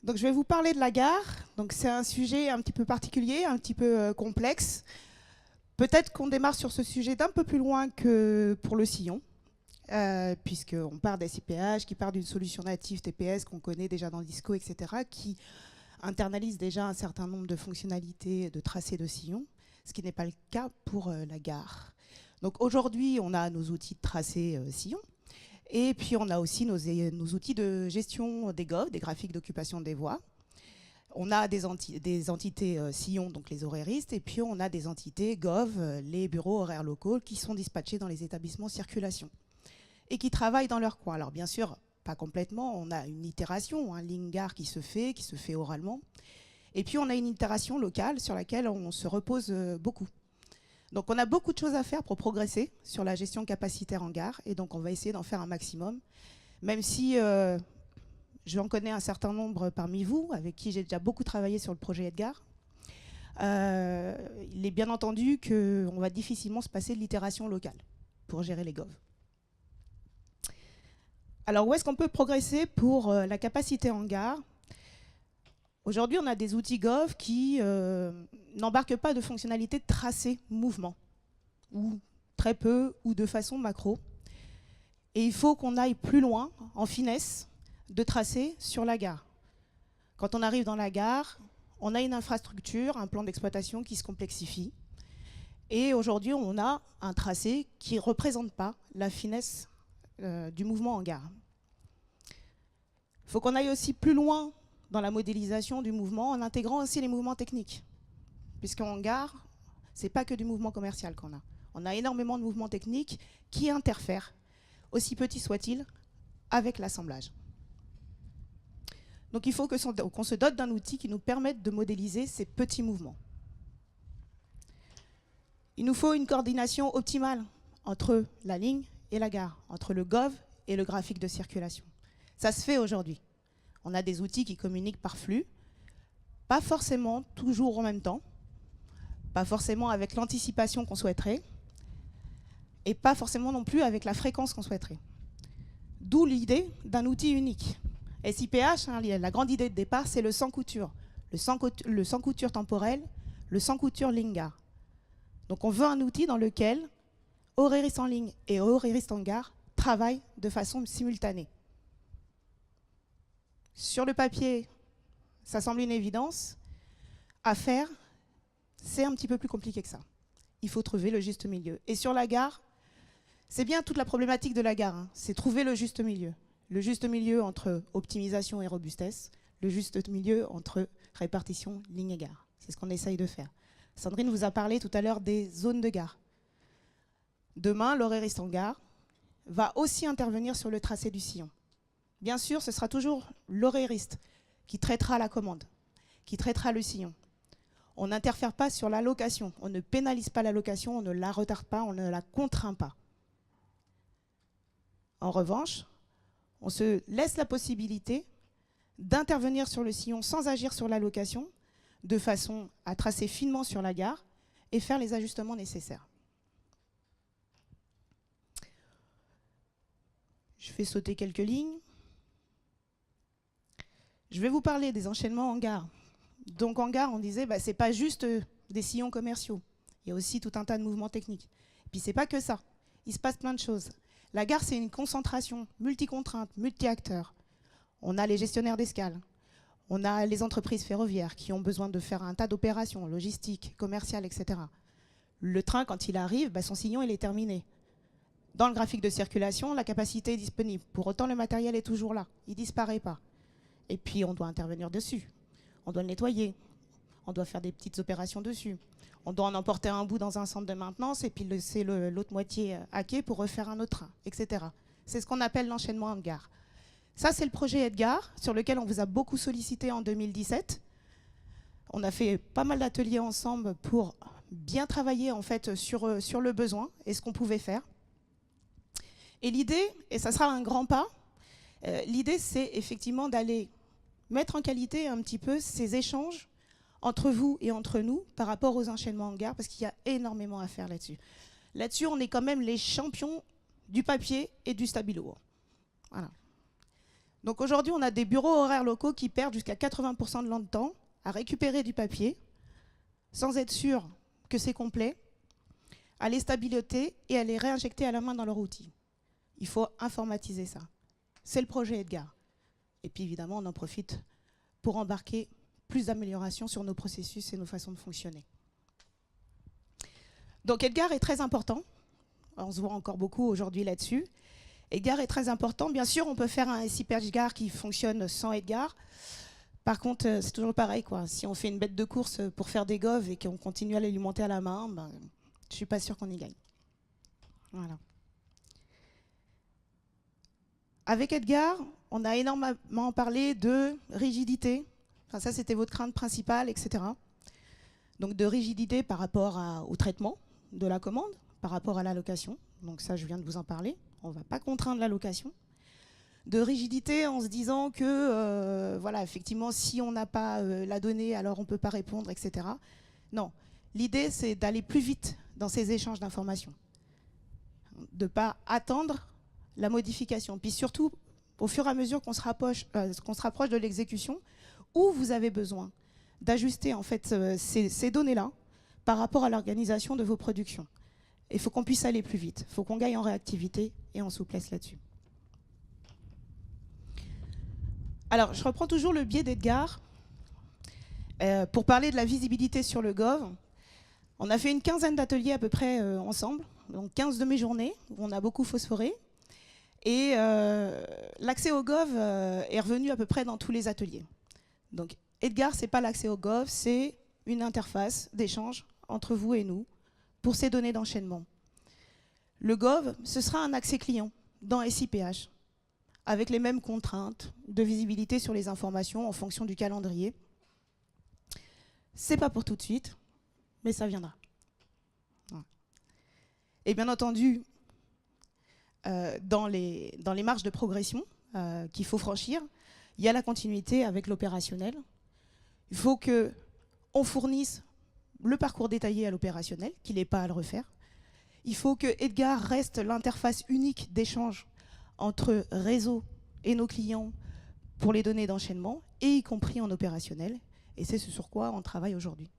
donc, je vais vous parler de la gare. Donc, c'est un sujet un petit peu particulier, un petit peu complexe. Peut-être qu'on démarre sur ce sujet d'un peu plus loin que pour le sillon, puisqu'on part d'SIPH, qui part d'une solution native TPS qu'on connaît déjà dans Disco, etc., qui internalise déjà un certain nombre de fonctionnalités de tracé de sillon, ce qui n'est pas le cas pour la gare. Donc aujourd'hui, on a nos outils de tracé sillon, et puis on a aussi nos outils de gestion des GOV, des graphiques d'occupation des voies. On a des entités sillon, donc les horaires,istes, et puis on a des entités GOV, les bureaux horaires locaux, qui sont dispatchés dans les établissements circulation et qui travaillent dans leur coin. Alors bien sûr, pas complètement, on a une itération, un ligne gare qui se fait oralement, et puis on a une itération locale sur laquelle on se repose beaucoup. Donc on a beaucoup de choses à faire pour progresser sur la gestion capacitaire en gare, et donc on va essayer d'en faire un maximum, même si j'en connais un certain nombre parmi vous, avec qui j'ai déjà beaucoup travaillé sur le projet Edgar. Il est bien entendu qu'on va difficilement se passer de l'itération locale pour gérer les GOV. Alors où est-ce qu'on peut progresser pour la capacité en gare ? Aujourd'hui, on a des outils GOV qui n'embarquent pas de fonctionnalité de tracé mouvement, ou très peu, ou de façon macro. Et il faut qu'on aille plus loin, en finesse, de tracé sur la gare. Quand on arrive dans la gare, on a une infrastructure, un plan d'exploitation qui se complexifie. Et aujourd'hui, on a un tracé qui ne représente pas la finesse du mouvement en gare. Il faut qu'on aille aussi plus loin dans la modélisation du mouvement, en intégrant aussi les mouvements techniques. Puisqu'en gare, ce n'est pas que du mouvement commercial qu'on a. On a énormément de mouvements techniques qui interfèrent, aussi petits soient-ils, avec l'assemblage. Donc il faut qu'on se dote d'un outil qui nous permette de modéliser ces petits mouvements. Il nous faut une coordination optimale entre la ligne et la gare, entre le GOV et le graphique de circulation. Ça se fait aujourd'hui. On a des outils qui communiquent par flux, pas forcément toujours en même temps, pas forcément avec l'anticipation qu'on souhaiterait, et pas forcément non plus avec la fréquence qu'on souhaiterait. D'où l'idée d'un outil unique. SIPH, la grande idée de départ, c'est le sans couture. Le sans couture temporel, le sans couture ligne gare. Donc on veut un outil dans lequel horairiste en ligne et horairiste en gare travaillent de façon simultanée. Sur le papier, ça semble une évidence. À faire, c'est un petit peu plus compliqué que ça. Il faut trouver le juste milieu. Et sur la gare, c'est bien toute la problématique de la gare, hein. C'est trouver le juste milieu. Le juste milieu entre optimisation et robustesse, le juste milieu entre répartition, ligne et gare. C'est ce qu'on essaye de faire. Sandrine vous a parlé tout à l'heure des zones de gare. Demain, l'horairiste en gare va aussi intervenir sur le tracé du sillon. Bien sûr, ce sera toujours l'horairiste qui traitera la commande, qui traitera le sillon. On n'interfère pas sur la location. On ne pénalise pas la location, on ne la retarde pas, on ne la contraint pas. En revanche, on se laisse la possibilité d'intervenir sur le sillon sans agir sur la location, de façon à tracer finement sur la gare et faire les ajustements nécessaires. Je vais sauter quelques lignes. Je vais vous parler des enchaînements en gare. Donc en gare, on disait, ce n'est pas juste des sillons commerciaux. Il y a aussi tout un tas de mouvements techniques. Et puis c'est pas que ça. Il se passe plein de choses. La gare, c'est une concentration multi-contraintes, multi-acteurs. On a les gestionnaires d'escale. On a les entreprises ferroviaires qui ont besoin de faire un tas d'opérations logistiques, commerciales, etc. Le train, quand il arrive, son sillon, il est terminé. Dans le graphique de circulation, la capacité est disponible. Pour autant, le matériel est toujours là. Il ne disparaît pas. Et puis, on doit intervenir dessus. On doit le nettoyer. On doit faire des petites opérations dessus. On doit en emporter un bout dans un centre de maintenance et puis laisser l'autre moitié à quai pour refaire un autre train, etc. C'est ce qu'on appelle l'enchaînement en gare. Ça, c'est le projet Edgar, sur lequel on vous a beaucoup sollicité en 2017. On a fait pas mal d'ateliers ensemble pour bien travailler en fait, sur le besoin et ce qu'on pouvait faire. Et l'idée, et ça sera un grand pas, l'idée, c'est effectivement d'aller mettre en qualité un petit peu ces échanges entre vous et entre nous par rapport aux enchaînements en gare, parce qu'il y a énormément à faire là-dessus. Là-dessus, on est quand même les champions du papier et du stabilo. Voilà. Donc aujourd'hui, on a des bureaux horaires locaux qui perdent jusqu'à 80% de leur temps à récupérer du papier, sans être sûr que c'est complet, à les stabiloter et à les réinjecter à la main dans leur outil. Il faut informatiser ça. C'est le projet Edgar. Et puis évidemment, on en profite pour embarquer plus d'améliorations sur nos processus et nos façons de fonctionner. Donc Edgar est très important. On se voit encore beaucoup aujourd'hui là-dessus. Edgar est très important. Bien sûr, on peut faire un SIPH Gare qui fonctionne sans Edgar. Par contre, c'est toujours pareil, quoi. Si on fait une bête de course pour faire des GOV et qu'on continue à l'alimenter à la main, je ne suis pas sûre qu'on y gagne. Voilà. Avec Edgar, on a énormément parlé de rigidité. Enfin, ça, c'était votre crainte principale, etc. Donc de rigidité par rapport au traitement de la commande, par rapport à l'allocation. Donc ça, je viens de vous en parler. On ne va pas contraindre l'allocation. De rigidité en se disant que, voilà, effectivement, si on n'a pas la donnée, alors on ne peut pas répondre, etc. Non. L'idée, c'est d'aller plus vite dans ces échanges d'informations. De ne pas attendre la modification. Puis surtout, au fur et à mesure qu'on se rapproche de l'exécution, où vous avez besoin d'ajuster en fait ces données-là par rapport à l'organisation de vos productions. Il faut qu'on puisse aller plus vite. Il faut qu'on gagne en réactivité et en souplesse là-dessus. Alors, je reprends toujours le biais d'Edgar pour parler de la visibilité sur le Gov. On a fait une quinzaine d'ateliers à peu près ensemble, donc 15 demi-journées où on a beaucoup phosphoré. Et l'accès au Gov est revenu à peu près dans tous les ateliers. Donc Edgar, ce n'est pas l'accès au Gov, c'est une interface d'échange entre vous et nous pour ces données d'enchaînement. Le Gov, ce sera un accès client dans SIPH, avec les mêmes contraintes de visibilité sur les informations en fonction du calendrier. Ce n'est pas pour tout de suite, mais ça viendra. Et bien entendu, dans les marges de progression qu'il faut franchir, il y a la continuité avec l'opérationnel. Il faut qu'on fournisse le parcours détaillé à l'opérationnel, qu'il n'ait pas à le refaire. Il faut que Edgar reste l'interface unique d'échange entre réseau et nos clients pour les données d'enchaînement, et y compris en opérationnel. Et c'est ce sur quoi on travaille aujourd'hui.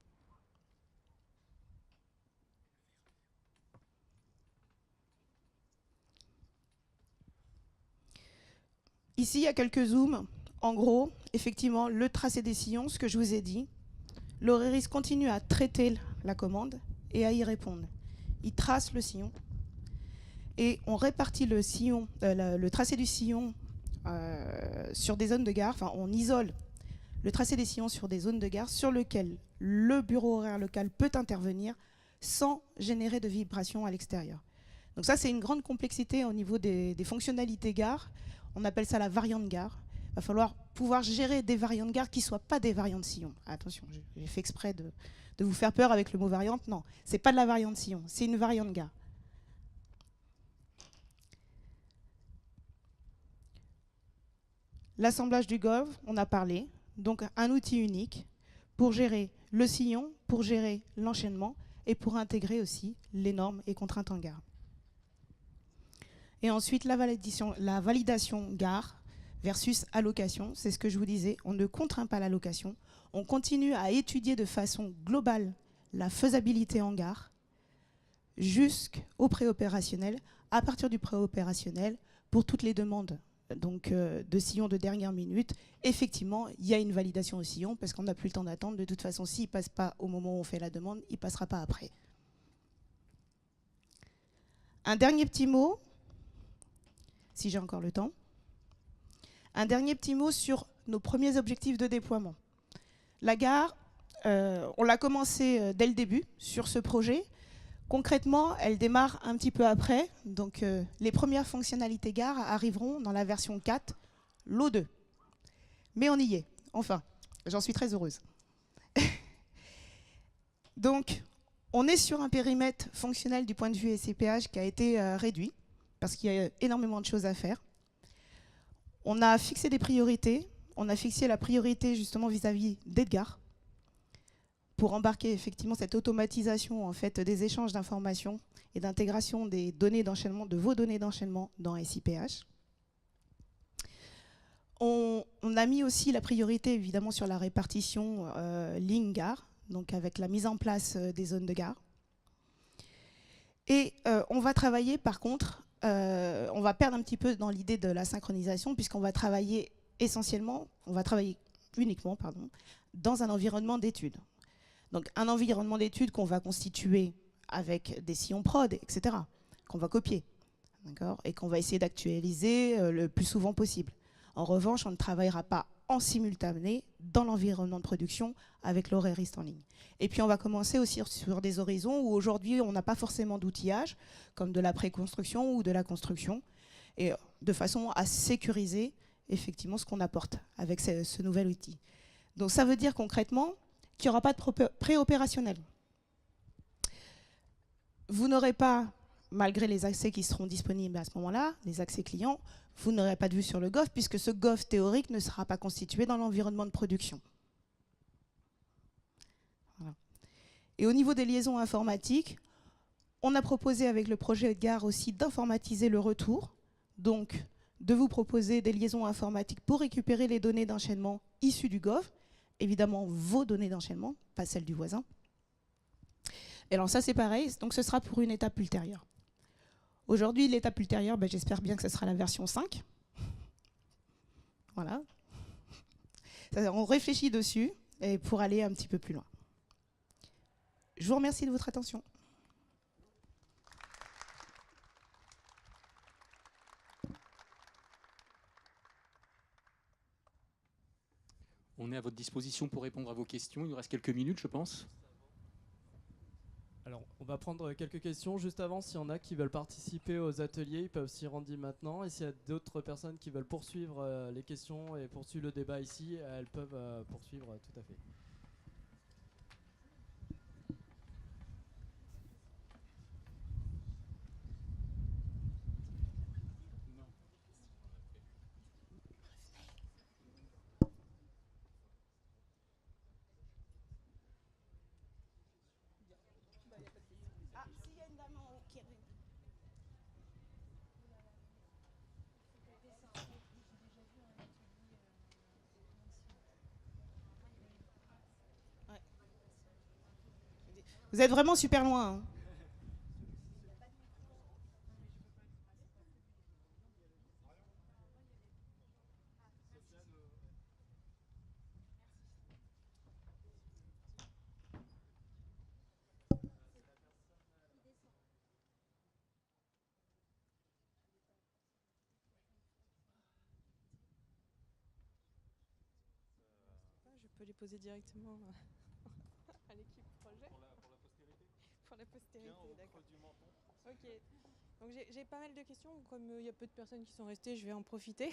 Ici, il y a quelques zooms. En gros, effectivement, le tracé des sillons, ce que je vous ai dit. L'Auréris continue à traiter la commande et à y répondre. Il trace le sillon et on répartit le sillon, le tracé du sillon sur des zones de gare. Enfin, on isole le tracé des sillons sur des zones de gare sur lesquelles le bureau horaire local peut intervenir sans générer de vibrations à l'extérieur. Donc ça, c'est une grande complexité au niveau des fonctionnalités gare. On appelle ça la variante gare. Il va falloir pouvoir gérer des variantes gare qui ne soient pas des variantes sillon. Attention, j'ai fait exprès de vous faire peur avec le mot variante. Non, c'est pas de la variante sillon, c'est une variante gare. L'assemblage du GOV, on a parlé, donc un outil unique pour gérer le sillon, pour gérer l'enchaînement et pour intégrer aussi les normes et contraintes en gare. Et ensuite, la validation gare versus allocation, c'est ce que je vous disais, on ne contraint pas l'allocation, on continue à étudier de façon globale la faisabilité en gare jusqu'au préopérationnel, à partir du préopérationnel, pour toutes les demandes donc, de sillon de dernière minute, effectivement, il y a une validation au sillon parce qu'on n'a plus le temps d'attendre. De toute façon, s'il ne passe pas au moment où on fait la demande, il ne passera pas après. Un dernier petit mot, si j'ai encore le temps. Un dernier petit mot sur nos premiers objectifs de déploiement. La gare, on l'a commencé dès le début sur ce projet. Concrètement, elle démarre un petit peu après. Donc, les premières fonctionnalités gare arriveront dans la version 4, l'O2. Mais on y est, enfin. J'en suis très heureuse. Donc, on est sur un périmètre fonctionnel du point de vue SCPH qui a été réduit, parce qu'il y a énormément de choses à faire. On a fixé des priorités. On a fixé la priorité justement vis-à-vis d'Edgar, pour embarquer effectivement cette automatisation en fait, des échanges d'informations et d'intégration des données d'enchaînement, de vos données d'enchaînement dans SIPH. On a mis aussi la priorité évidemment sur la répartition ligne-gare, donc avec la mise en place des zones de gare. Et on va travailler par contre, on va perdre un petit peu dans l'idée de la synchronisation puisqu'on va travailler essentiellement, on va travailler uniquement pardon, dans un environnement d'études. Donc un environnement d'études qu'on va constituer avec des sillons prod, etc., qu'on va copier, et qu'on va essayer d'actualiser le plus souvent possible. En revanche, on ne travaillera pas en simultané dans l'environnement de production avec l'horairiste en ligne. Et puis on va commencer aussi sur des horizons où aujourd'hui on n'a pas forcément d'outillage, comme de la préconstruction ou de la construction, et de façon à sécuriser effectivement ce qu'on apporte avec ce nouvel outil. Donc ça veut dire concrètement qu'il n'y aura pas de préopérationnel. Vous n'aurez pas, malgré les accès qui seront disponibles à ce moment-là, les accès clients, vous n'aurez pas de vue sur le GOV puisque ce GOV théorique ne sera pas constitué dans l'environnement de production. Voilà. Et au niveau des liaisons informatiques, on a proposé avec le projet Edgar aussi d'informatiser le retour, donc de vous proposer des liaisons informatiques pour récupérer les données d'enchaînement issues du GOV, évidemment vos données d'enchaînement, pas celles du voisin. Et alors ça c'est pareil, donc ce sera pour une étape ultérieure. Aujourd'hui, l'étape ultérieure, j'espère bien que ce sera la version 5. Voilà. On réfléchit dessus et pour aller un petit peu plus loin. Je vous remercie de votre attention. On est à votre disposition pour répondre à vos questions. Il nous reste quelques minutes, je pense. Alors, on va prendre quelques questions. Juste avant, s'il y en a qui veulent participer aux ateliers, ils peuvent s'y rendre maintenant. Et s'il y a d'autres personnes qui veulent poursuivre les questions et poursuivre le débat ici, elles peuvent poursuivre tout à fait. Vous êtes vraiment super loin. Hein. Je peux les poser directement à l'équipe projet. Pour la postérité, d'accord. Ok. Donc j'ai pas mal de questions. Comme il y a peu de personnes qui sont restées, je vais en profiter.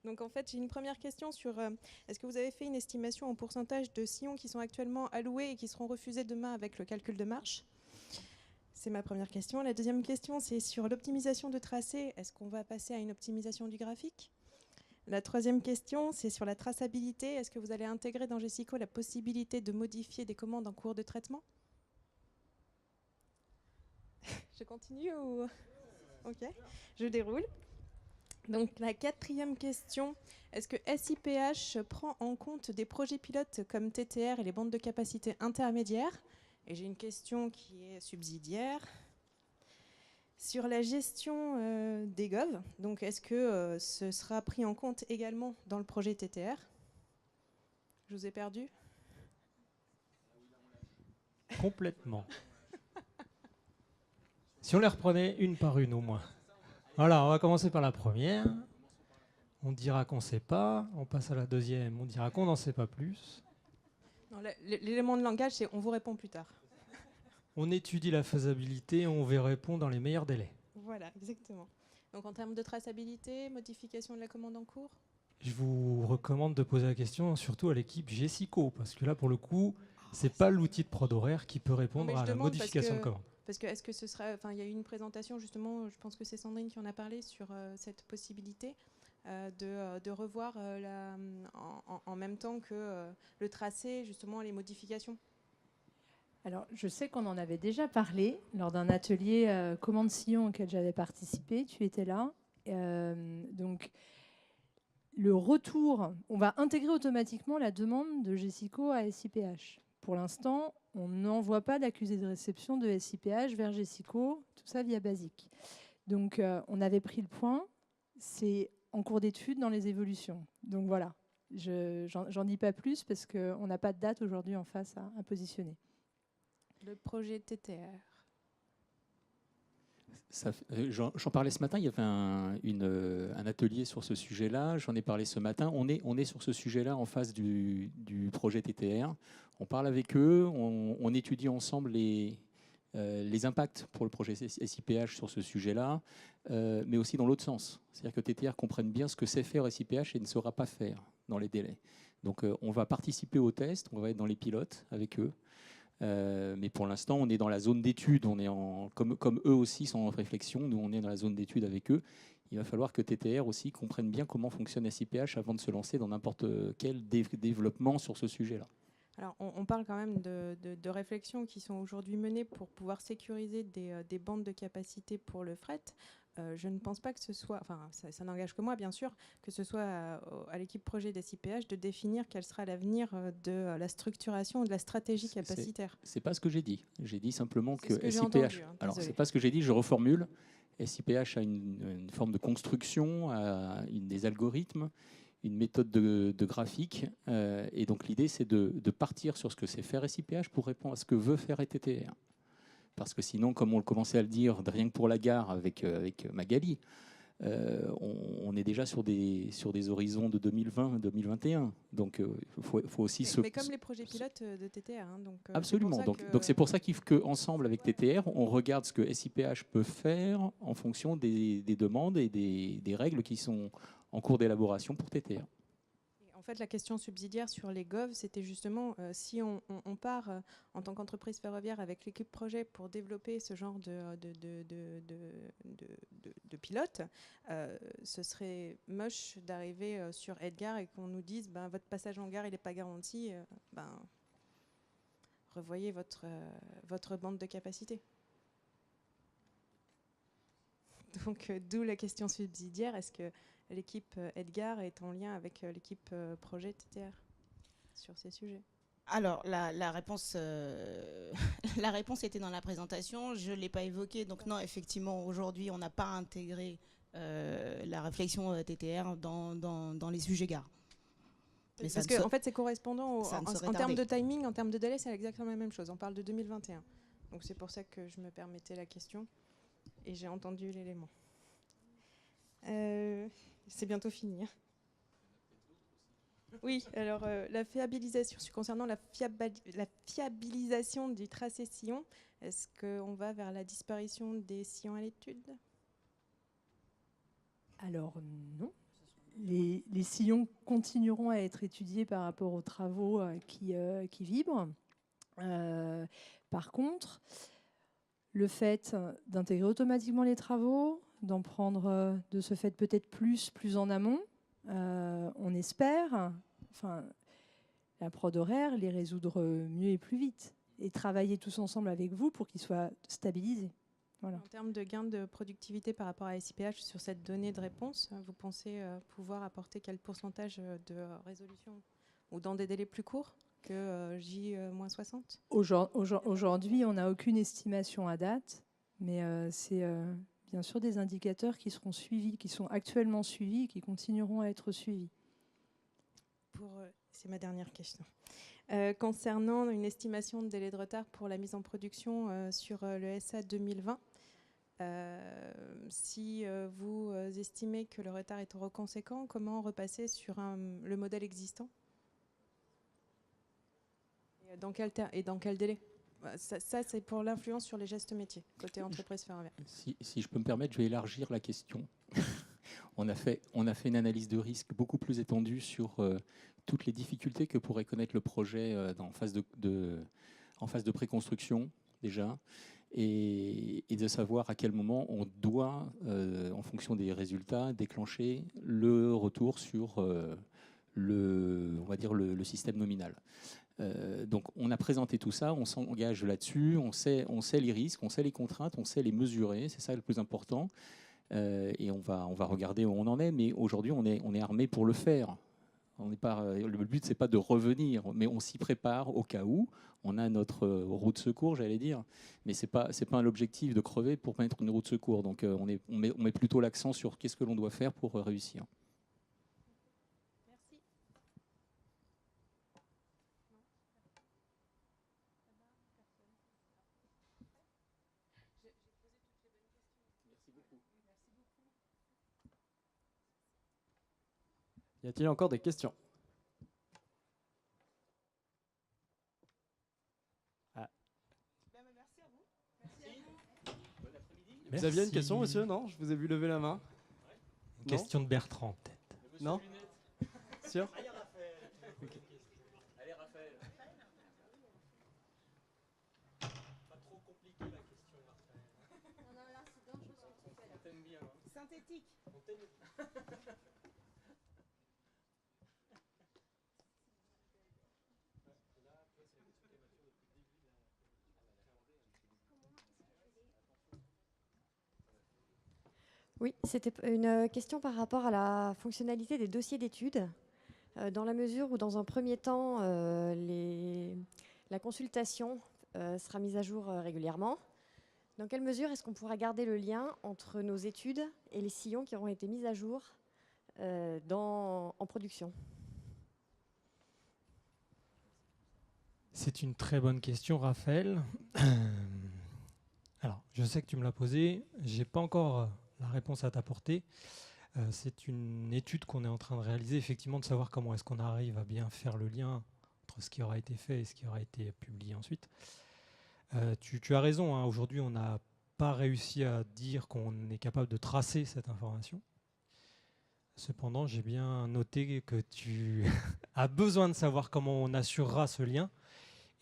Donc en fait, j'ai une première question sur est-ce que vous avez fait une estimation en pourcentage de sillons qui sont actuellement alloués et qui seront refusés demain avec le calcul de marche? C'est ma première question. La deuxième question, c'est sur l'optimisation de tracé. Est-ce qu'on va passer à une optimisation du graphique? La troisième question, c'est sur la traçabilité. Est-ce que vous allez intégrer dans Gessico la possibilité de modifier des commandes en cours de traitement? Je continue ou... Ok, je déroule. Donc la quatrième question, est-ce que SIPH prend en compte des projets pilotes comme TTR et les bandes de capacité intermédiaires? Et j'ai une question qui est subsidiaire. Sur la gestion des GOV, donc est-ce que ce sera pris en compte également dans le projet TTR? Je vous ai perdu? Complètement. Si on les reprenait une par une au moins. Voilà, on va commencer par la première. On dira qu'on ne sait pas. On passe à la deuxième. On dira qu'on n'en sait pas plus. L'élément de langage, c'est on vous répond plus tard. On étudie la faisabilité. On vous répond dans les meilleurs délais. Voilà, exactement. Donc en termes de traçabilité, modification de la commande en cours? Je vous recommande de poser la question surtout à l'équipe Gessico, parce que là, pour le coup, c'est pas l'outil de prod horaire qui peut répondre à la modification de commande. Parce que est-ce que ce sera, enfin, il y a eu une présentation justement, je pense que c'est Sandrine qui en a parlé sur cette possibilité de revoir en même temps que le tracé, justement les modifications. Alors, je sais qu'on en avait déjà parlé lors d'un atelier commande sillon auquel j'avais participé. Tu étais là. Donc, le retour, on va intégrer automatiquement la demande de Gessico à SIPH. Pour l'instant, on n'envoie pas d'accusé de réception de SIPH vers Gessico, tout ça via BASIC. Donc, on avait pris le point. C'est en cours d'étude dans les évolutions. Donc voilà, j'en dis pas plus parce qu'on n'a pas de date aujourd'hui en face à positionner. Le projet TTR. J'en parlais ce matin, il y avait un atelier sur ce sujet-là, j'en ai parlé ce matin. On est sur ce sujet-là en face du projet TTR. On parle avec eux, on étudie ensemble les impacts pour le projet SIPH sur ce sujet-là, mais aussi dans l'autre sens. C'est-à-dire que TTR comprenne bien ce que sait faire SIPH et ne saura pas faire dans les délais. Donc on va participer au test, on va être dans les pilotes avec eux. Mais pour l'instant, on est dans la zone d'étude. On est comme eux aussi sont en réflexion. Nous, on est dans la zone d'étude avec eux. Il va falloir que TTR aussi comprenne bien comment fonctionne SIPH avant de se lancer dans n'importe quel développement sur ce sujet-là. Alors, on parle quand même de réflexions qui sont aujourd'hui menées pour pouvoir sécuriser des bandes de capacité pour le fret. Je ne pense pas que ce soit, enfin ça n'engage que moi bien sûr, que ce soit à l'équipe projet des SIPH de définir quel sera l'avenir de la structuration de la stratégie capacitaire. C'est pas ce que j'ai dit. J'ai dit simplement que SIPH. Entendu, hein, alors c'est pas ce que j'ai dit. Je reformule. SIPH a une forme de construction, des algorithmes, une méthode de graphique, et donc l'idée c'est de partir sur ce que c'est faire SIPH pour répondre à ce que veut faire TTR. Parce que sinon, comme on commençait à le dire, rien que pour la gare avec Magali, on est déjà sur des horizons de 2020-2021. Donc, il faut aussi mais comme les projets pilotes de TTR. Hein, donc, absolument. Donc, c'est pour ça qu'ensemble, avec TTR, on regarde ce que SIPH peut faire en fonction des demandes et des règles qui sont en cours d'élaboration pour TTR. En fait, la question subsidiaire sur les GOV, c'était justement si on part en tant qu'entreprise ferroviaire avec l'équipe projet pour développer ce genre de pilote, ce serait moche d'arriver sur Edgar et qu'on nous dise votre passage en gare il n'est pas garanti, revoyez votre bande de capacité. Donc, d'où la question subsidiaire, est-ce que l'équipe Edgar est en lien avec l'équipe projet TTR sur ces sujets? Alors, la réponse était dans la présentation, je ne l'ai pas évoquée. Donc non, effectivement, aujourd'hui, on n'a pas intégré la réflexion TTR dans les sujets gares. Parce qu'en fait, c'est correspondant en termes de timing, en termes de délai, c'est exactement la même chose. On parle de 2021. Donc c'est pour ça que je me permettais la question et j'ai entendu l'élément. C'est bientôt fini. Hein. Oui, alors la fiabilisation, concernant la fiabilisation du tracé sillon, est-ce qu'on va vers la disparition des sillons à l'étude? Alors non. les sillons continueront à être étudiés par rapport aux travaux qui vibrent. Par contre, le fait d'intégrer automatiquement les travaux, d'en prendre de ce fait peut-être plus en amont, on espère, la prod horaire, les résoudre mieux et plus vite, et travailler tous ensemble avec vous pour qu'ils soient stabilisés. Voilà. En termes de gain de productivité par rapport à SIPH sur cette donnée de réponse, vous pensez pouvoir apporter quel pourcentage de résolution ou dans des délais plus courts que J-60 ? Aujourd'hui, on n'a aucune estimation à date, mais c'est bien sûr des indicateurs qui seront suivis, qui sont actuellement suivis et qui continueront à être suivis. C'est ma dernière question. Concernant une estimation de délai de retard pour la mise en production sur le SA 2020, si vous estimez que le retard est trop conséquent, comment repasser sur le modèle existant ? Et dans quel délai ? Ça, c'est pour l'influence sur les gestes métiers, côté entreprise ferroviaire. Si je peux me permettre, je vais élargir la question. On a fait une analyse de risque beaucoup plus étendue sur toutes les difficultés que pourrait connaître le projet en phase de préconstruction déjà, et de savoir à quel moment on doit, en fonction des résultats, déclencher le retour sur le système nominal. Donc on a présenté tout ça, on s'engage là-dessus, on sait les risques, on sait les contraintes, on sait les mesurer, c'est ça le plus important. Et on va regarder où on en est, mais aujourd'hui on est armé pour le faire. Le but c'est pas de revenir, mais on s'y prépare au cas où. On a notre roue de secours, j'allais dire, mais c'est pas l'objectif de crever pour mettre une roue de secours. Donc on met plutôt l'accent sur qu'est-ce que l'on doit faire pour réussir. Merci. Y a-t-il encore des questions ? Vous aviez une question, monsieur ? Non, je vous ai vu lever la main. Une question de Bertrand, peut-être. Non ? Sûr ? Okay. Allez, Raphaël. Pas trop compliqué la question, Raphaël. Non, là, c'est dangereux ce que tu fais là. On t'aime bien. Hein. Synthétique. On t'aime. Oui, c'était une question par rapport à la fonctionnalité des dossiers d'études, dans la mesure où, dans un premier temps, la consultation sera mise à jour régulièrement. Dans quelle mesure est-ce qu'on pourra garder le lien entre nos études et les sillons qui auront été mis à jour en production ? C'est une très bonne question, Raphaël. Alors, je sais que tu me l'as posée. Je n'ai pas encore la réponse à t'apporter. C'est une étude qu'on est en train de réaliser, effectivement, de savoir comment est-ce qu'on arrive à bien faire le lien entre ce qui aura été fait et ce qui aura été publié ensuite. Tu as raison, hein, aujourd'hui, on n'a pas réussi à dire qu'on est capable de tracer cette information. Cependant, j'ai bien noté que tu as besoin de savoir comment on assurera ce lien.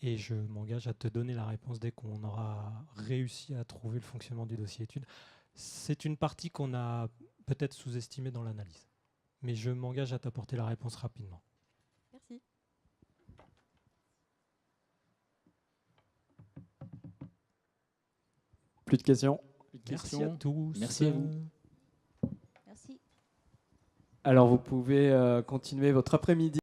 Et je m'engage à te donner la réponse dès qu'on aura réussi à trouver le fonctionnement du dossier étude. C'est une partie qu'on a peut-être sous-estimée dans l'analyse. Mais je m'engage à t'apporter la réponse rapidement. Merci. Plus de questions ? Merci à tous. Merci à vous. Merci. Alors vous pouvez continuer votre après-midi.